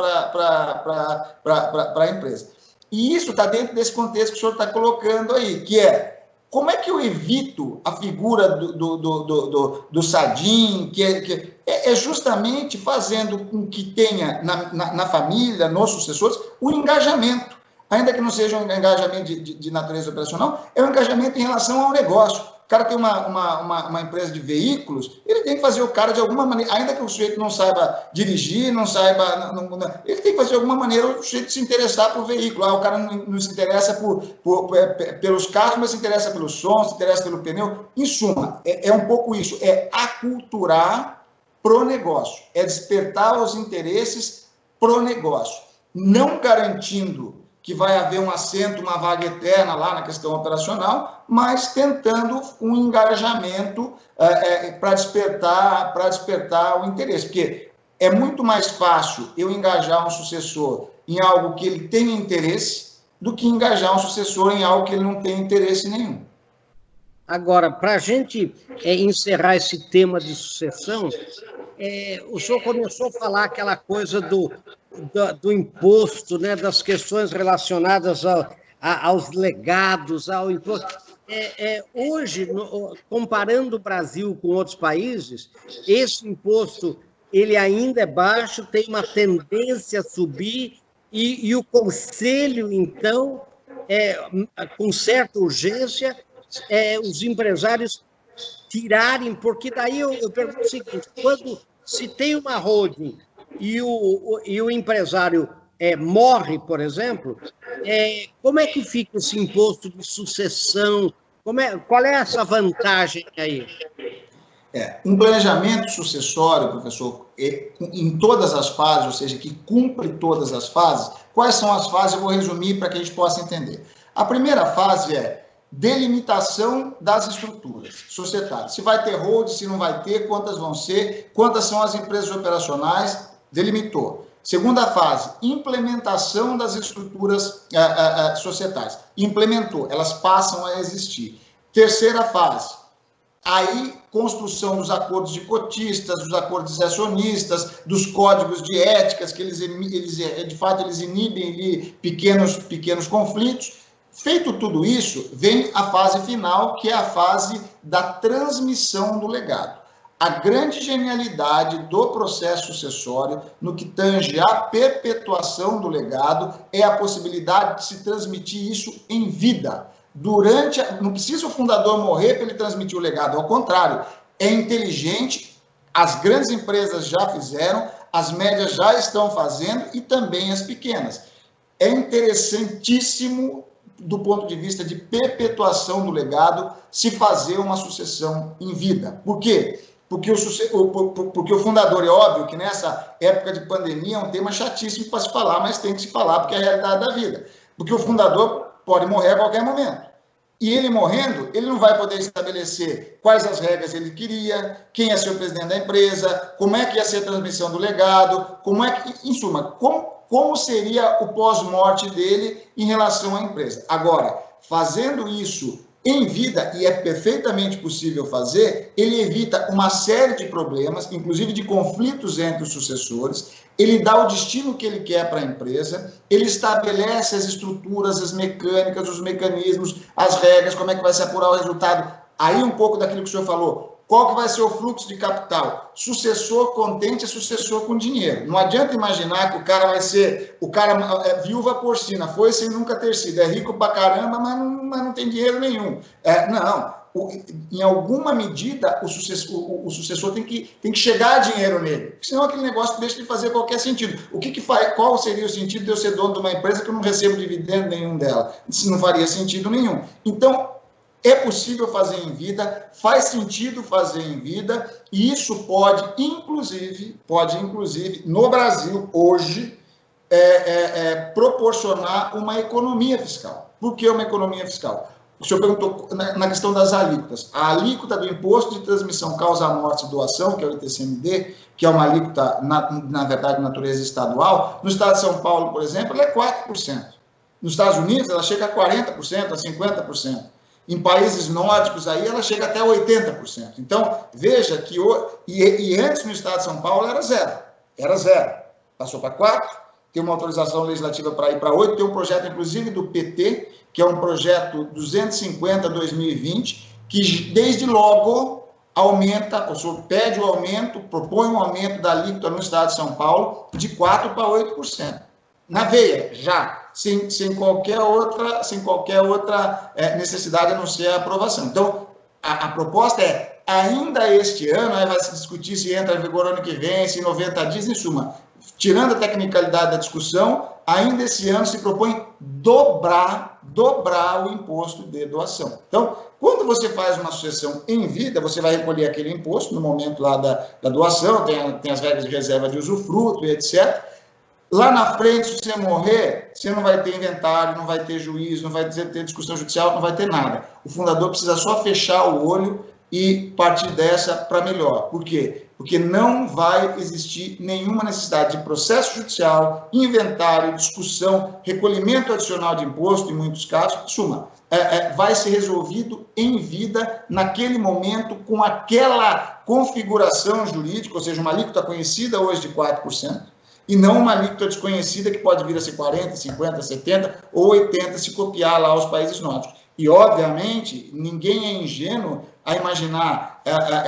a empresa. E isso está dentro desse contexto que o senhor está colocando aí, que é: como é que eu evito a figura do Sadim, que é justamente fazendo com que tenha na família, nos sucessores, o engajamento, ainda que não seja um engajamento de natureza operacional, é um engajamento em relação ao negócio. O cara tem uma empresa de veículos, ele tem que fazer o cara de alguma maneira, ainda que o sujeito não saiba dirigir, não saiba... ele tem que fazer de alguma maneira o sujeito se interessar por veículo. O cara não se interessa pelos carros, mas se interessa pelo som, se interessa pelo pneu. Em suma, é um pouco isso, é aculturar pro negócio, é despertar os interesses pro negócio, não garantindo que vai haver um assento, uma vaga eterna lá na questão operacional, mas tentando um engajamento para despertar o interesse. Porque é muito mais fácil eu engajar um sucessor em algo que ele tenha interesse do que engajar um sucessor em algo que ele não tem interesse nenhum. Agora, para a gente encerrar esse tema de sucessão, o senhor começou a falar aquela coisa do imposto, né, das questões relacionadas aos legados, ao imposto. Hoje, comparando o Brasil com outros países, esse imposto ele ainda é baixo, tem uma tendência a subir, e o Conselho, então, com certa urgência, os empresários tirarem, porque daí eu pergunto o seguinte: quando se tem uma holding e o empresário morre, por exemplo, como é que fica esse imposto de sucessão? Qual é essa vantagem aí? Um planejamento sucessório, professor, em todas as fases, ou seja, que cumpre todas as fases. Quais são as fases? Eu vou resumir para que a gente possa entender. A primeira fase é delimitação das estruturas societárias. Se vai ter hold, se não vai ter, quantas vão ser, quantas são as empresas operacionais, delimitou. Segunda fase, implementação das estruturas societárias. Implementou, elas passam a existir. Terceira fase, aí construção dos acordos de cotistas, dos acordos de acionistas, dos códigos de éticas, que eles de fato eles inibem ali pequenos conflitos. Feito tudo isso, vem a fase final, que é a fase da transmissão do legado. A grande genialidade do processo sucessório, no que tange à perpetuação do legado, é a possibilidade de se transmitir isso em vida. Não precisa o fundador morrer para ele transmitir o legado, ao contrário, é inteligente, as grandes empresas já fizeram, as médias já estão fazendo e também as pequenas. É interessantíssimo, do ponto de vista de perpetuação do legado, se fazer uma sucessão em vida. Por quê? Porque o fundador, é óbvio que nessa época de pandemia é um tema chatíssimo para se falar, mas tem que se falar porque é a realidade da vida. Porque o fundador pode morrer a qualquer momento. E ele morrendo, ele não vai poder estabelecer quais as regras ele queria, quem ia ser o presidente da empresa, como é que ia ser a transmissão do legado, em suma, como seria o pós-morte dele em relação à empresa. Agora, fazendo isso em vida, e é perfeitamente possível fazer, ele evita uma série de problemas, inclusive de conflitos entre os sucessores, ele dá o destino que ele quer para a empresa, ele estabelece as estruturas, as mecânicas, os mecanismos, as regras, como é que vai se apurar o resultado. Aí um pouco daquilo que o senhor falou, qual que vai ser o fluxo de capital? Sucessor contente é sucessor com dinheiro. Não adianta imaginar que o cara vai ser, o cara é viúva porcina, foi sem nunca ter sido, é rico pra caramba, mas não tem dinheiro nenhum. Em alguma medida, o sucessor tem que chegar a dinheiro nele, senão aquele negócio deixa de fazer qualquer sentido. Qual seria o sentido de eu ser dono de uma empresa que eu não recebo dividendo nenhum dela? Isso não faria sentido nenhum. Então, é possível fazer em vida, faz sentido fazer em vida, e isso pode, inclusive, no Brasil, hoje, proporcionar uma economia fiscal. Por que uma economia fiscal? O senhor perguntou na questão das alíquotas. A alíquota do Imposto de Transmissão Causa-Morte e Doação, que é o ITCMD, que é uma alíquota, na verdade, de natureza estadual, no estado de São Paulo, por exemplo, ela é 4%. Nos Estados Unidos, ela chega a 40%, a 50%. Em países nórdicos, aí ela chega até 80%. Então, veja que... E antes, no estado de São Paulo, era zero. Era zero. Passou para 4%, tem uma autorização legislativa para ir para 8%, tem um projeto, inclusive, do PT, que é um projeto 250-2020, que desde logo aumenta, o senhor pede o aumento, propõe um aumento da alíquota no estado de São Paulo de 4% para 8%. Na veia, já, sem qualquer outra necessidade a não ser a aprovação. Então, a proposta é, ainda este ano, aí vai se discutir se entra em vigor ano que vem, se em 90 dias, em suma, tirando a tecnicalidade da discussão, ainda esse ano se propõe dobrar o imposto de doação. Então, quando você faz uma sucessão em vida, você vai recolher aquele imposto no momento lá da doação, tem as regras de reserva de usufruto e etc. Lá na frente, se você morrer, você não vai ter inventário, não vai ter juízo, não vai ter discussão judicial, não vai ter nada. O fundador precisa só fechar o olho e partir dessa para melhor. Por quê? Porque não vai existir nenhuma necessidade de processo judicial, inventário, discussão, recolhimento adicional de imposto, em muitos casos. Em suma, vai ser resolvido em vida, naquele momento, com aquela configuração jurídica, ou seja, uma alíquota conhecida hoje de 4%, e não uma alíquota desconhecida que pode vir a ser 40%, 50%, 70% ou 80% se copiar lá os países nórdicos. E, obviamente, ninguém é ingênuo a imaginar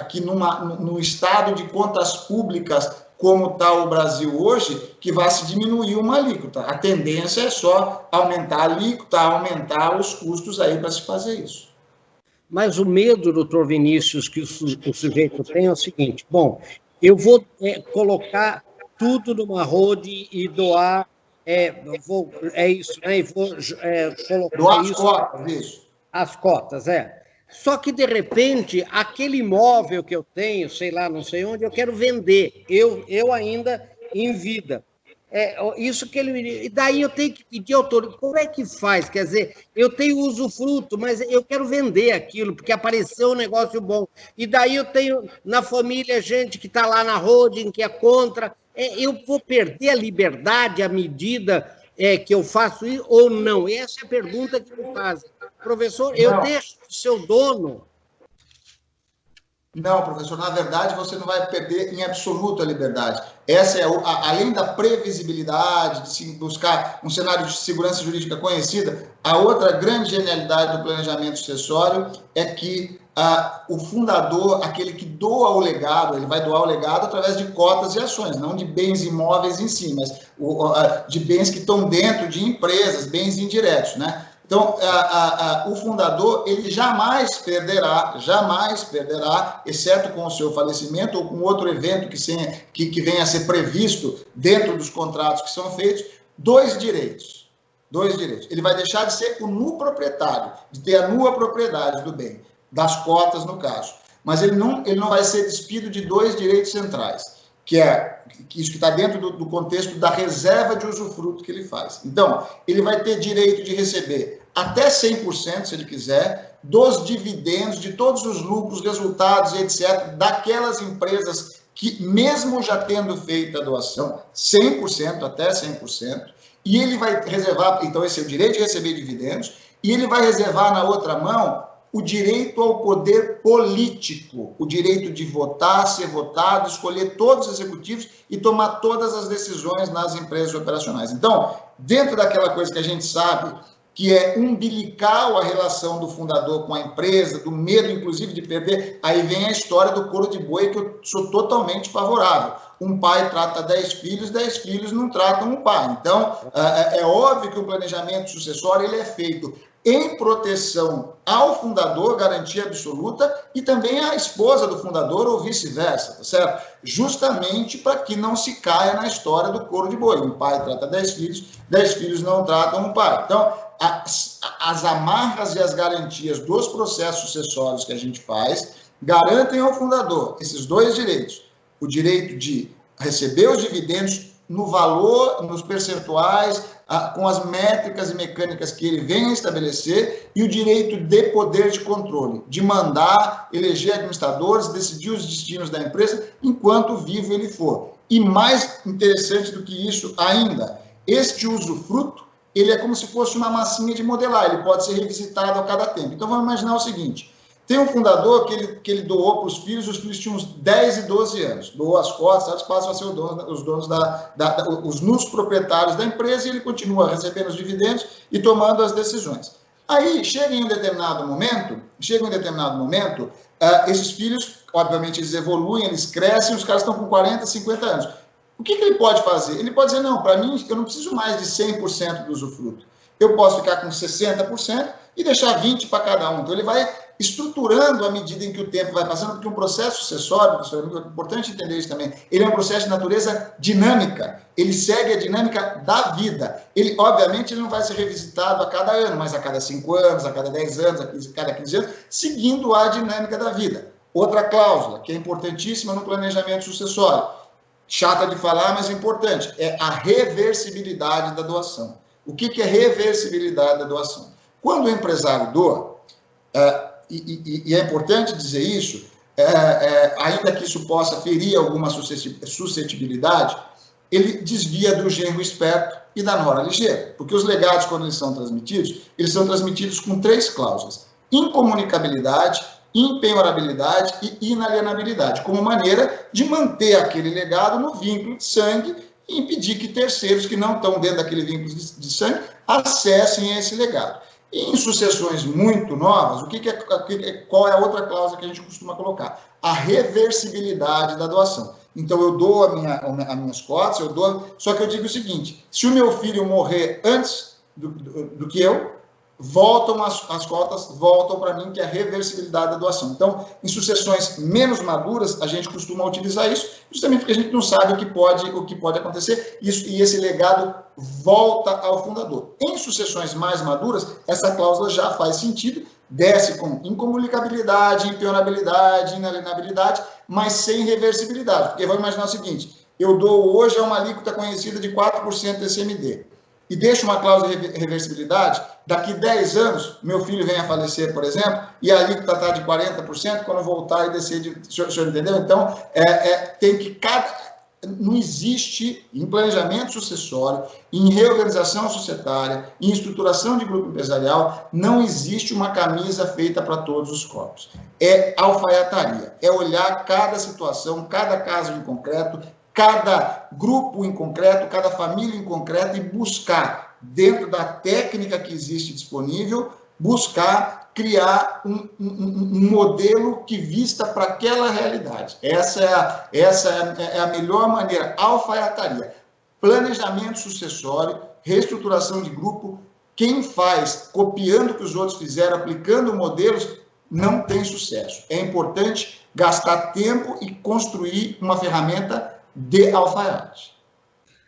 que num estado de contas públicas como está o Brasil hoje, que vai se diminuir uma alíquota. A tendência é só aumentar a alíquota, aumentar os custos aí para se fazer isso. Mas o medo, doutor Vinícius, que o sujeito tem é o seguinte, bom, eu vou colocar tudo numa road e doar, isso, né? E vou colocar doar as cotas, isso. As cotas, Só que, de repente, aquele imóvel que eu tenho, sei lá, não sei onde, eu quero vender, eu ainda em vida. Isso que ele... E daí eu tenho que pedir autorização. Como é que faz? Quer dizer, eu tenho usufruto, mas eu quero vender aquilo, porque apareceu um negócio bom. E daí eu tenho na família gente que está lá na holding, que é contra... eu vou perder a liberdade à medida que eu faço isso ou não? Essa é a pergunta que me fazem. Professor, eu deixo o seu dono... Não, professor, na verdade você não vai perder em absoluto a liberdade. Essa além da previsibilidade, de se buscar um cenário de segurança jurídica conhecida, a outra grande genialidade do planejamento sucessório é que o fundador, aquele que doa o legado, ele vai doar o legado através de cotas e ações, não de bens imóveis em si, mas de bens que estão dentro de empresas, bens indiretos, né? Então, o fundador, ele jamais perderá, exceto com o seu falecimento ou com outro evento que venha a ser previsto dentro dos contratos que são feitos, dois direitos. Ele vai deixar de ser o nu proprietário, de ter a nua propriedade do bem, das cotas, no caso. Mas ele não vai ser despido de dois direitos centrais, que é isso que está dentro do contexto da reserva de usufruto que ele faz. Então, ele vai ter direito de receber até 100%, se ele quiser, dos dividendos, de todos os lucros, resultados, etc., daquelas empresas que, mesmo já tendo feito a doação, 100%, até 100%, e ele vai reservar, então esse é o direito de receber dividendos, e ele vai reservar na outra mão o direito ao poder político, o direito de votar, ser votado, escolher todos os executivos e tomar todas as decisões nas empresas operacionais. Então, dentro daquela coisa que a gente sabe que é umbilical a relação do fundador com a empresa, do medo, inclusive, de perder, aí vem a história do couro de boi, que eu sou totalmente favorável. Um pai trata 10 filhos não tratam um pai. Então, é óbvio que o planejamento sucessório ele é feito em proteção ao fundador, garantia absoluta, e também à esposa do fundador ou vice-versa, tá certo? Justamente para que não se caia na história do couro de boi. Um pai trata 10 filhos não tratam um pai. Então, as amarras e as garantias dos processos sucessórios que a gente faz garantem ao fundador esses dois direitos. O direito de receber os dividendos no valor, nos percentuais, com as métricas e mecânicas que ele vem a estabelecer, e o direito de poder de controle, de mandar, eleger administradores, decidir os destinos da empresa enquanto vivo ele for. E mais interessante do que isso ainda, este usufruto, ele é como se fosse uma massinha de modelar, ele pode ser revisitado a cada tempo. Então vamos imaginar o seguinte: tem um fundador que ele doou para os filhos tinham uns 10 e 12 anos, doou as cotas, eles passam a ser os donos os nus proprietários da empresa, e ele continua recebendo os dividendos e tomando as decisões. Aí, chega em um determinado momento, esses filhos, obviamente, eles evoluem, eles crescem, os caras estão com 40, 50 anos. O que ele pode fazer? Ele pode dizer, não, para mim, eu não preciso mais de 100% do usufruto. Eu posso ficar com 60% e deixar 20% para cada um. Então, ele vai estruturando à medida em que o tempo vai passando, porque um processo sucessório, professor, é importante entender isso também, ele é um processo de natureza dinâmica, ele segue a dinâmica da vida. Ele, obviamente, ele não vai ser revisitado a cada ano, mas a cada 5 anos, a cada 10 anos, a cada 15 anos, seguindo a dinâmica da vida. Outra cláusula, que é importantíssima no planejamento sucessório, chata de falar, mas importante, é a reversibilidade da doação. O que é reversibilidade da doação? Quando o empresário doa, e é importante dizer isso, ainda que isso possa ferir alguma suscetibilidade, ele desvia do genro esperto e da nora ligeira, porque os legados, quando eles são transmitidos com 3 cláusulas: incomunicabilidade, impenhorabilidade e inalienabilidade, como maneira de manter aquele legado no vínculo de sangue e impedir que terceiros que não estão dentro daquele vínculo de sangue acessem esse legado. E em sucessões muito novas, qual é a outra cláusula que a gente costuma colocar? A reversibilidade da doação. Então, eu dou as minhas cotas, só que eu digo o seguinte: se o meu filho morrer antes do que eu, as cotas voltam para mim, que é a reversibilidade da doação. Então, em sucessões menos maduras, a gente costuma utilizar isso, justamente porque a gente não sabe o que pode acontecer, e esse legado volta ao fundador. Em sucessões mais maduras, essa cláusula já faz sentido, desce com incomunicabilidade, impenhorabilidade, inalienabilidade, mas sem reversibilidade. Porque vamos imaginar o seguinte: eu dou hoje a uma alíquota conhecida de 4% do CMD, e deixo uma cláusula de reversibilidade, daqui 10 anos, meu filho vem a falecer, por exemplo, e a alíquota está de 40%, quando voltar e descer o senhor entendeu? Então, tem que não existe, em planejamento sucessório, em reorganização societária, em estruturação de grupo empresarial, não existe uma camisa feita para todos os corpos. É alfaiataria, é olhar cada situação, cada caso em concreto, cada grupo em concreto, cada família em concreto, e buscar, dentro da técnica que existe disponível, buscar criar um modelo que vista para aquela realidade. Essa é a melhor maneira, alfaiataria. Planejamento sucessório, reestruturação de grupo, quem faz copiando o que os outros fizeram, aplicando modelos, não tem sucesso. É importante gastar tempo e construir uma ferramenta de alfaiate.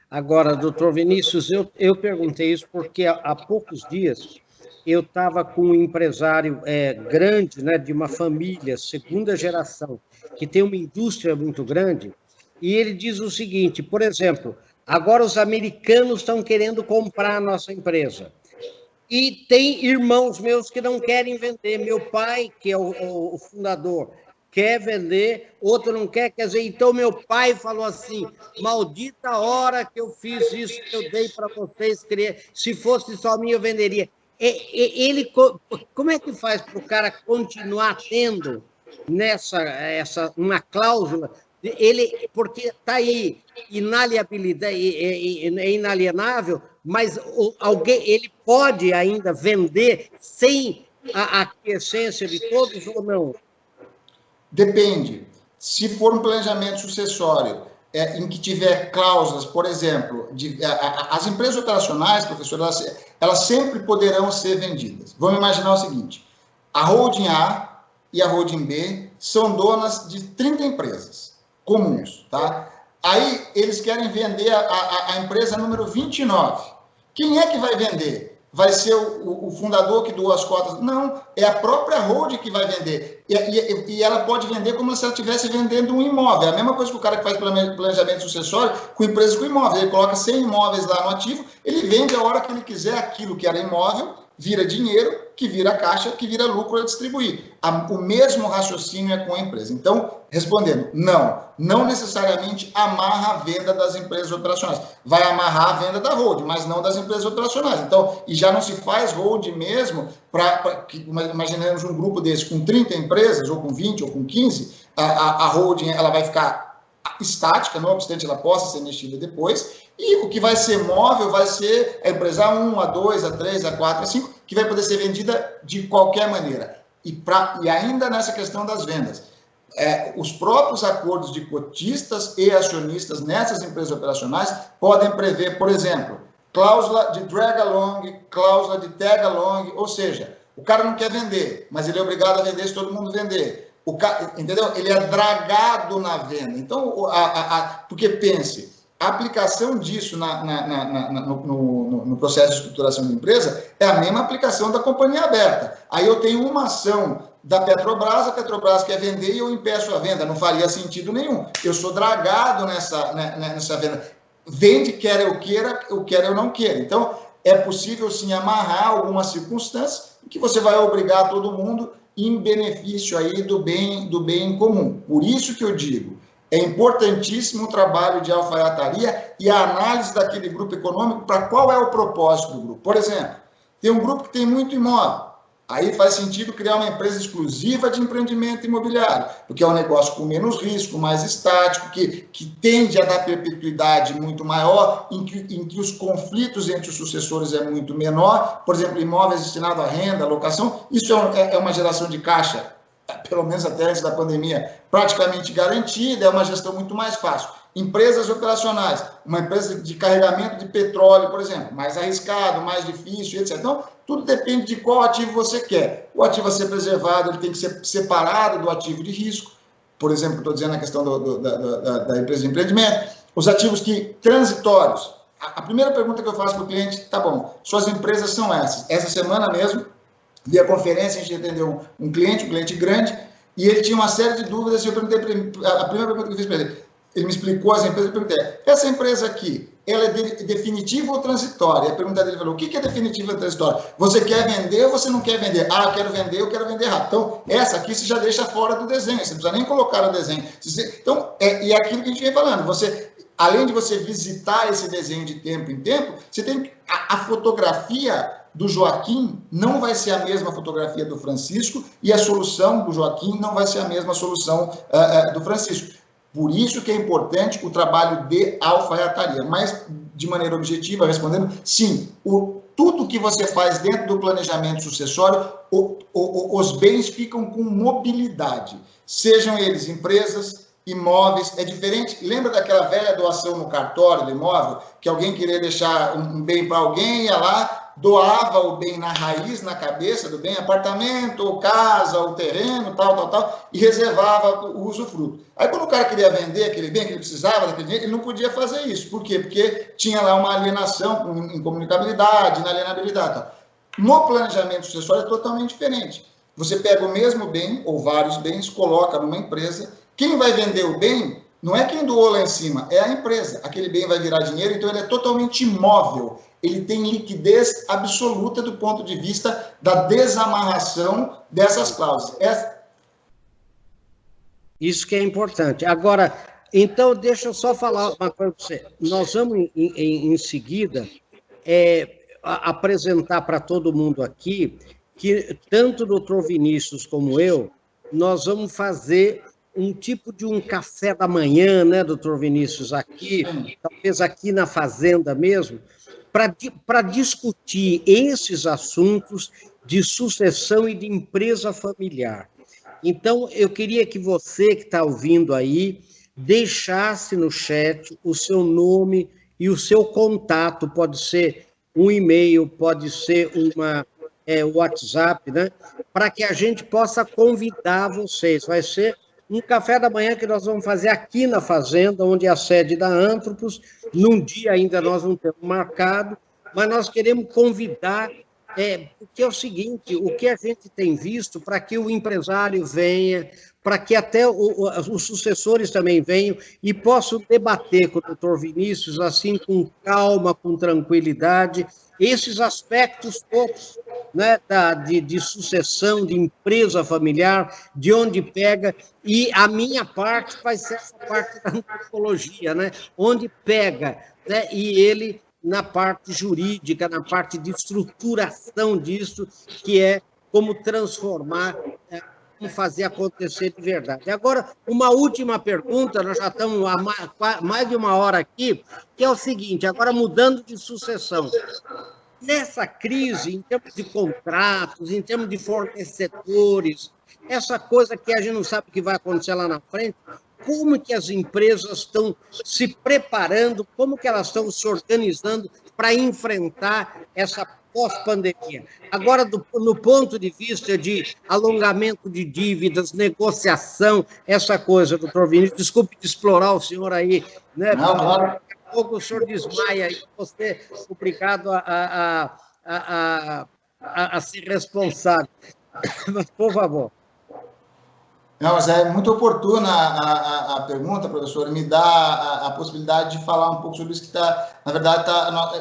Agora, doutor Vinícius, eu perguntei isso porque há poucos dias eu estava com um empresário grande, né, de uma família, segunda geração, que tem uma indústria muito grande, e ele diz o seguinte, por exemplo, agora os americanos estão querendo comprar a nossa empresa, e tem irmãos meus que não querem vender, meu pai, que é o fundador, quer vender, outro não quer dizer, então meu pai falou assim, maldita hora que eu fiz isso, que eu dei para vocês, se fosse só minha eu venderia. como é que faz para o cara continuar tendo uma cláusula? Porque está aí inaliabilidade, é inalienável, mas ele pode ainda vender sem a aquiescência de todos ou não? Depende. Se for um planejamento sucessório em que tiver cláusulas, por exemplo, as empresas operacionais, professor, elas sempre poderão ser vendidas. Vamos imaginar o seguinte: a holding A e a holding B são donas de 30 empresas comuns, tá? Aí eles querem vender a empresa número 29. Quem é que vai vender? Vai ser o fundador que doou as cotas? Não, é a própria holding que vai vender. E ela pode vender como se ela estivesse vendendo um imóvel. É a mesma coisa que o cara que faz planejamento sucessório com empresas com imóveis. Ele coloca 100 imóveis lá no ativo, ele vende a hora que ele quiser aquilo que era imóvel, vira dinheiro, que vira caixa, que vira lucro a distribuir. O mesmo raciocínio é com a empresa. Então, respondendo, não necessariamente amarra a venda das empresas operacionais. Vai amarrar a venda da holding, mas não das empresas operacionais. Então, e já não se faz holding mesmo, imaginamos um grupo desse com 30 empresas, ou com 20, ou com 15, a holding ela vai ficar estática, não obstante ela possa ser mexida depois, e o que vai ser móvel vai ser a empresa A1, A2, A3, A4, A5, que vai poder ser vendida de qualquer maneira. E ainda nessa questão das vendas, os próprios acordos de cotistas e acionistas nessas empresas operacionais podem prever, por exemplo, cláusula de drag along, cláusula de tag along, ou seja, o cara não quer vender, mas ele é obrigado a vender se todo mundo vender. Entendeu? Ele é dragado na venda. Então, porque pense, a aplicação disso no processo de estruturação de empresa é a mesma aplicação da companhia aberta. Aí eu tenho uma ação da Petrobras, a Petrobras quer vender e eu impeço a venda. Não faria sentido nenhum. Eu sou dragado nessa venda. Vende, quer eu queira, eu não queira. Então, é possível sim amarrar algumas circunstâncias em que você vai obrigar todo mundo em benefício aí do bem comum. Por isso que eu digo, é importantíssimo o trabalho de alfaiataria e a análise daquele grupo econômico para qual é o propósito do grupo. Por exemplo, tem um grupo que tem muito imóvel, aí faz sentido criar uma empresa exclusiva de empreendimento imobiliário, porque é um negócio com menos risco, mais estático, que tende a dar perpetuidade muito maior, em que os conflitos entre os sucessores é muito menor. Por exemplo, imóveis destinados à renda, à locação, isso é uma geração de caixa, pelo menos até antes da pandemia, praticamente garantida, é uma gestão muito mais fácil. Empresas operacionais, uma empresa de carregamento de petróleo, por exemplo, mais arriscado, mais difícil, etc. Então, tudo depende de qual ativo você quer. O ativo a ser preservado, ele tem que ser separado do ativo de risco. Por exemplo, estou dizendo a questão da empresa de empreendimento. Os ativos transitórios. A primeira pergunta que eu faço para o cliente, tá bom, suas empresas são essas. Essa semana mesmo, via conferência, a gente atendeu um cliente grande, e ele tinha uma série de dúvidas, e eu perguntei para ele, a primeira pergunta que eu fiz para ele me explicou as empresas, eu perguntei, essa empresa aqui, ela é definitiva ou transitória? A pergunta dele falou, o que é definitiva ou transitória? Você quer vender ou você não quer vender? Ah, eu quero vender rápido. Então, essa aqui você já deixa fora do desenho, você não precisa nem colocar no desenho. Então, e é aquilo que a gente vem falando, além de você visitar esse desenho de tempo em tempo, você tem a fotografia do Joaquim não vai ser a mesma fotografia do Francisco e a solução do Joaquim não vai ser a mesma solução do Francisco. Por isso que é importante o trabalho de alfaiataria. Mas, de maneira objetiva, respondendo, sim, tudo que você faz dentro do planejamento sucessório, os bens ficam com mobilidade. Sejam eles empresas, imóveis, é diferente. Lembra daquela velha doação no cartório do imóvel? Que alguém queria deixar um bem para alguém, ia lá, doava o bem na raiz, na cabeça do bem, apartamento, ou casa, ou terreno, tal, e reservava o usufruto. Aí, quando o cara queria vender aquele bem que ele precisava daquele dinheiro, ele não podia fazer isso. Por quê? Porque tinha lá uma alienação com incomunicabilidade, inalienabilidade. Tal. No planejamento sucessório é totalmente diferente. Você pega o mesmo bem, ou vários bens, coloca numa empresa. Quem vai vender o bem não é quem doou lá em cima, é a empresa. Aquele bem vai virar dinheiro, então ele é totalmente imóvel. Ele tem liquidez absoluta do ponto de vista da desamarração dessas cláusulas. Isso que é importante. Agora, então, deixa eu só falar uma coisa para você. Nós vamos, em seguida, apresentar para todo mundo aqui que tanto o doutor Vinícius como eu, nós vamos fazer um tipo de um café da manhã, né, doutor Vinícius, aqui, talvez aqui na fazenda mesmo, para discutir esses assuntos de sucessão e de empresa familiar. Então, eu queria que você que está ouvindo aí, deixasse no chat o seu nome e o seu contato, pode ser um e-mail, pode ser uma WhatsApp, né? Para que a gente possa convidar vocês. Vai ser um café da manhã que nós vamos fazer aqui na fazenda, onde é a sede da Anthropos. Num dia ainda nós não temos marcado, mas nós queremos convidar, porque é o seguinte, o que a gente tem visto, para que o empresário venha, para que até os sucessores também venham e possam debater com o doutor Vinícius, assim, com calma, com tranquilidade, esses aspectos todos, né, de sucessão, de empresa familiar, de onde pega, e a minha parte vai ser essa parte da antropologia, né, onde pega, né, e ele na parte jurídica, na parte de estruturação disso, que é como transformar, como fazer acontecer de verdade. Agora, uma última pergunta, nós já estamos há mais de uma hora aqui, que é o seguinte, agora mudando de sucessão. Nessa crise, em termos de contratos, em termos de fornecedores, essa coisa que a gente não sabe o que vai acontecer lá na frente, como que as empresas estão se preparando, como que elas estão se organizando para enfrentar essa pós-pandemia. Agora, no ponto de vista de alongamento de dívidas, negociação, essa coisa, doutor Vinícius, desculpe de explorar o senhor aí, né? Não, claro. Pouco o senhor desmaia aí, você é obrigado a ser responsável. Mas, por favor. Não, mas é muito oportuna a pergunta, professor, me dá a possibilidade de falar um pouco sobre isso que está, na verdade,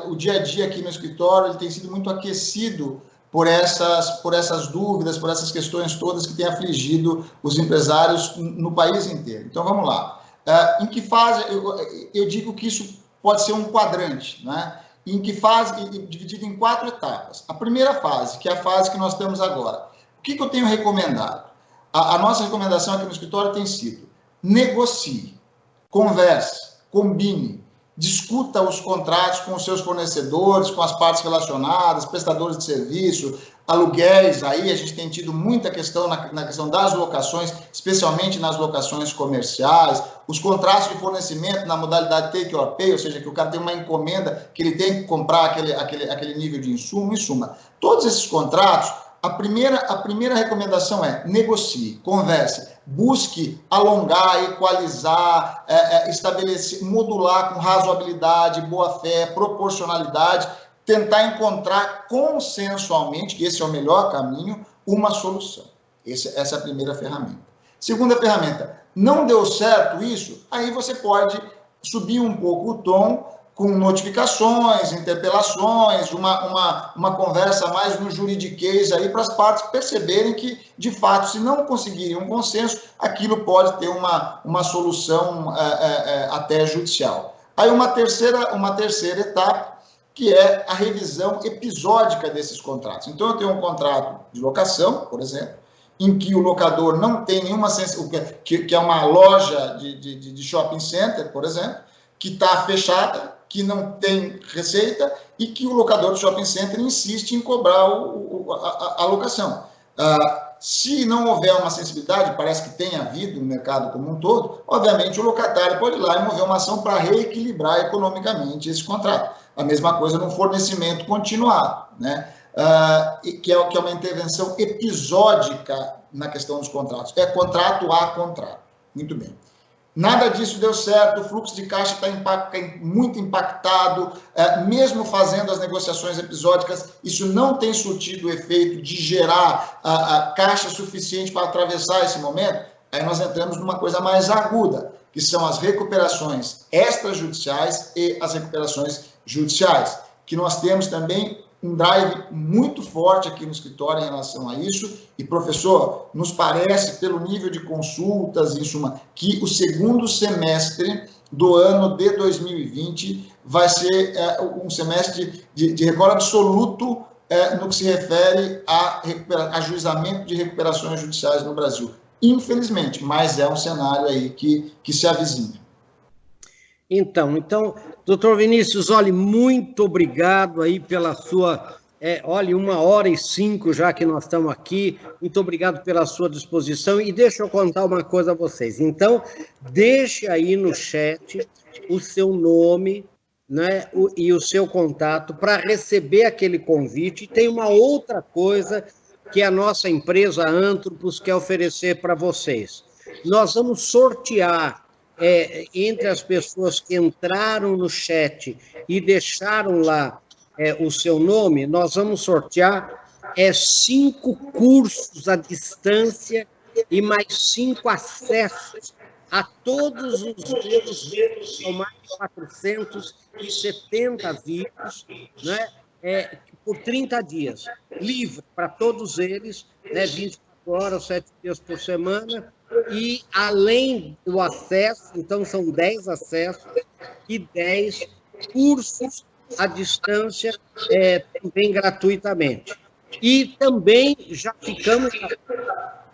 o dia a dia aqui no escritório, ele tem sido muito aquecido por essas dúvidas, por essas questões todas que têm afligido os empresários no país inteiro. Então, vamos lá. Em que fase, eu digo que isso pode ser um quadrante, né? Em que fase, dividido em 4 etapas. A primeira fase, que é a fase que nós estamos agora. O que eu tenho recomendado? A nossa recomendação aqui no escritório tem sido: negocie, converse, combine, discuta os contratos com os seus fornecedores, com as partes relacionadas, prestadores de serviço, aluguéis. Aí a gente tem tido muita questão na questão das locações, especialmente nas locações comerciais, os contratos de fornecimento na modalidade take or pay, ou seja, que o cara tem uma encomenda que ele tem que comprar aquele nível de insumo. Em suma, todos esses contratos, a primeira recomendação é: negocie, converse, busque alongar, equalizar, estabelecer, modular com razoabilidade, boa-fé, proporcionalidade, tentar encontrar consensualmente, que esse é o melhor caminho, uma solução. Essa é a primeira ferramenta. Segunda ferramenta: não deu certo isso, aí você pode subir um pouco o tom, com notificações, interpelações, uma conversa mais no juridiquês aí, para as partes perceberem que, de fato, se não conseguirem um consenso, aquilo pode ter uma solução até judicial. Aí uma terceira etapa, que é a revisão episódica desses contratos. Então, eu tenho um contrato de locação, por exemplo, em que o locador não tem nenhuma sensação, que é uma loja de shopping center, por exemplo, que está fechada, que não tem receita e que o locador do shopping center insiste em cobrar a locação. Se não houver uma sensibilidade, parece que tem havido no mercado como um todo, obviamente o locatário pode ir lá e mover uma ação para reequilibrar economicamente esse contrato. A mesma coisa no fornecimento continuado, né? Que é uma intervenção episódica na questão dos contratos. É contrato a contrato. Muito bem. Nada disso deu certo, o fluxo de caixa está muito impactado, mesmo fazendo as negociações episódicas, isso não tem surtido o efeito de gerar caixa suficiente para atravessar esse momento. Aí nós entramos numa coisa mais aguda, que são as recuperações extrajudiciais e as recuperações judiciais, que nós temos também um drive muito forte aqui no escritório em relação a isso. E, professor, nos parece, pelo nível de consultas, em suma, que o segundo semestre do ano de 2020 vai ser um semestre de recorde absoluto no que se refere a ajuizamento de recuperações judiciais no Brasil. Infelizmente, mas é um cenário aí que se avizinha. Então, doutor Vinícius, olha, muito obrigado aí pela sua... olha, 1h05 já que nós estamos aqui, muito obrigado pela sua disposição, e deixa eu contar uma coisa a vocês. Então, deixe aí no chat o seu nome, né, e o seu contato para receber aquele convite. E tem uma outra coisa que a nossa empresa Antropos quer oferecer para vocês. Nós vamos sortear entre as pessoas que entraram no chat e deixaram lá o seu nome, nós vamos sortear 5 cursos à distância e mais 5 acessos a todos os meus vídeos, são mais de 470 vídeos, né, por 30 dias, livre para todos eles, né, 24 horas, 7 dias por semana, e além do acesso, então são 10 acessos e 10 cursos à distância, também gratuitamente. E também já ficamos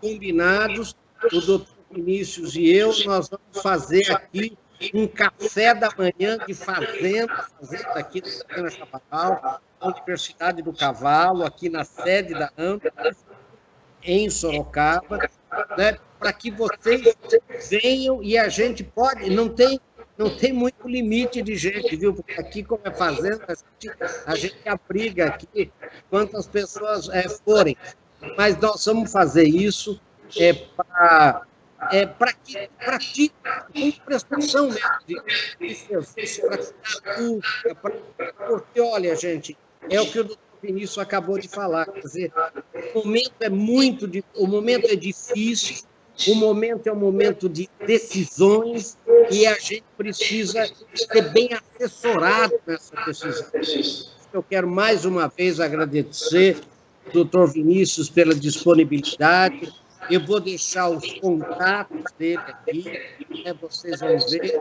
combinados, o doutor Vinícius e eu, nós vamos fazer aqui um café da manhã de fazenda aqui na Fazenda Chapadão, na Universidade do Cavalo, aqui na sede da Antropos, em Sorocaba, né, para que vocês venham e a gente pode, não tem muito limite de gente, viu? Porque aqui, como é fazenda, a gente abriga aqui quantas pessoas forem. Mas nós vamos fazer isso para com prestação mesmo de serviço, para tirar dúvida, porque, olha, gente, é o que o doutor Vinícius acabou de falar, quer dizer, o momento é difícil, o momento é um momento de decisões e a gente precisa ser bem assessorado nessa decisão. Eu quero mais uma vez agradecer ao doutor Vinícius pela disponibilidade. Eu vou deixar os contatos dele aqui, vocês vão ver.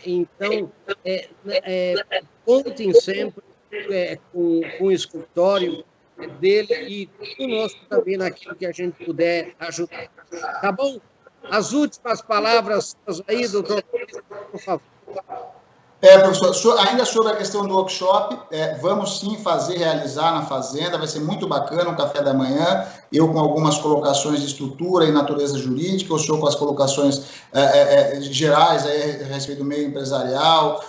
Então, contem sempre com o escritório dele e conosco também naquilo que a gente puder ajudar. Tá bom? As últimas palavras aí, doutor, por favor. Professor, ainda sobre a questão do workshop, vamos sim realizar na Fazenda, vai ser muito bacana um café da manhã, eu com algumas colocações de estrutura e natureza jurídica, o senhor com as colocações gerais a respeito do meio empresarial,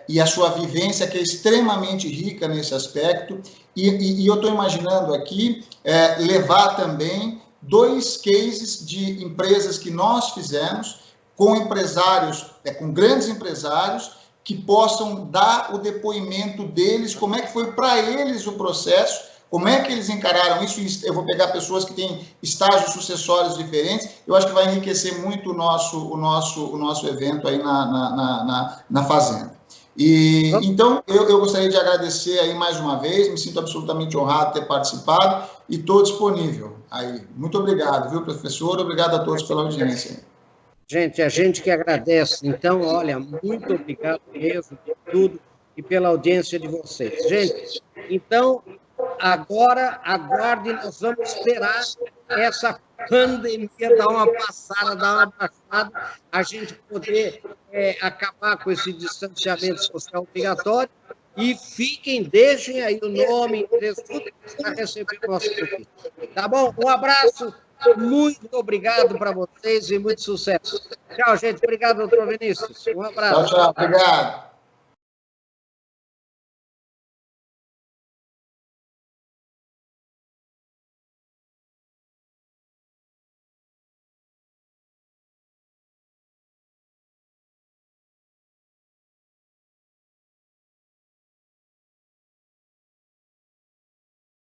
e a sua vivência, que é extremamente rica nesse aspecto, e eu estou imaginando aqui levar também 2 cases de empresas que nós fizemos, com empresários, com grandes empresários, que possam dar o depoimento deles, como é que foi para eles o processo, como é que eles encararam isso. Eu vou pegar pessoas que têm estágios sucessórios diferentes, eu acho que vai enriquecer muito o nosso evento aí na Fazenda. Então, eu gostaria de agradecer aí mais uma vez, me sinto absolutamente honrado de ter participado e estou disponível aí. Muito obrigado, viu, professor? Obrigado a todos pela audiência. Gente, a gente que agradece. Então, olha, muito obrigado mesmo por tudo e pela audiência de vocês. Gente, então, agora, aguardem, nós vamos esperar essa pandemia dar uma passada, dar uma baixada, a gente poder acabar com esse distanciamento social obrigatório e deixem aí o nome, tudo para receber o nosso convite. Tá bom? Um abraço. Muito obrigado para vocês e muito sucesso. Tchau, gente. Obrigado, doutor Vinícius. Um abraço. Tchau, obrigado.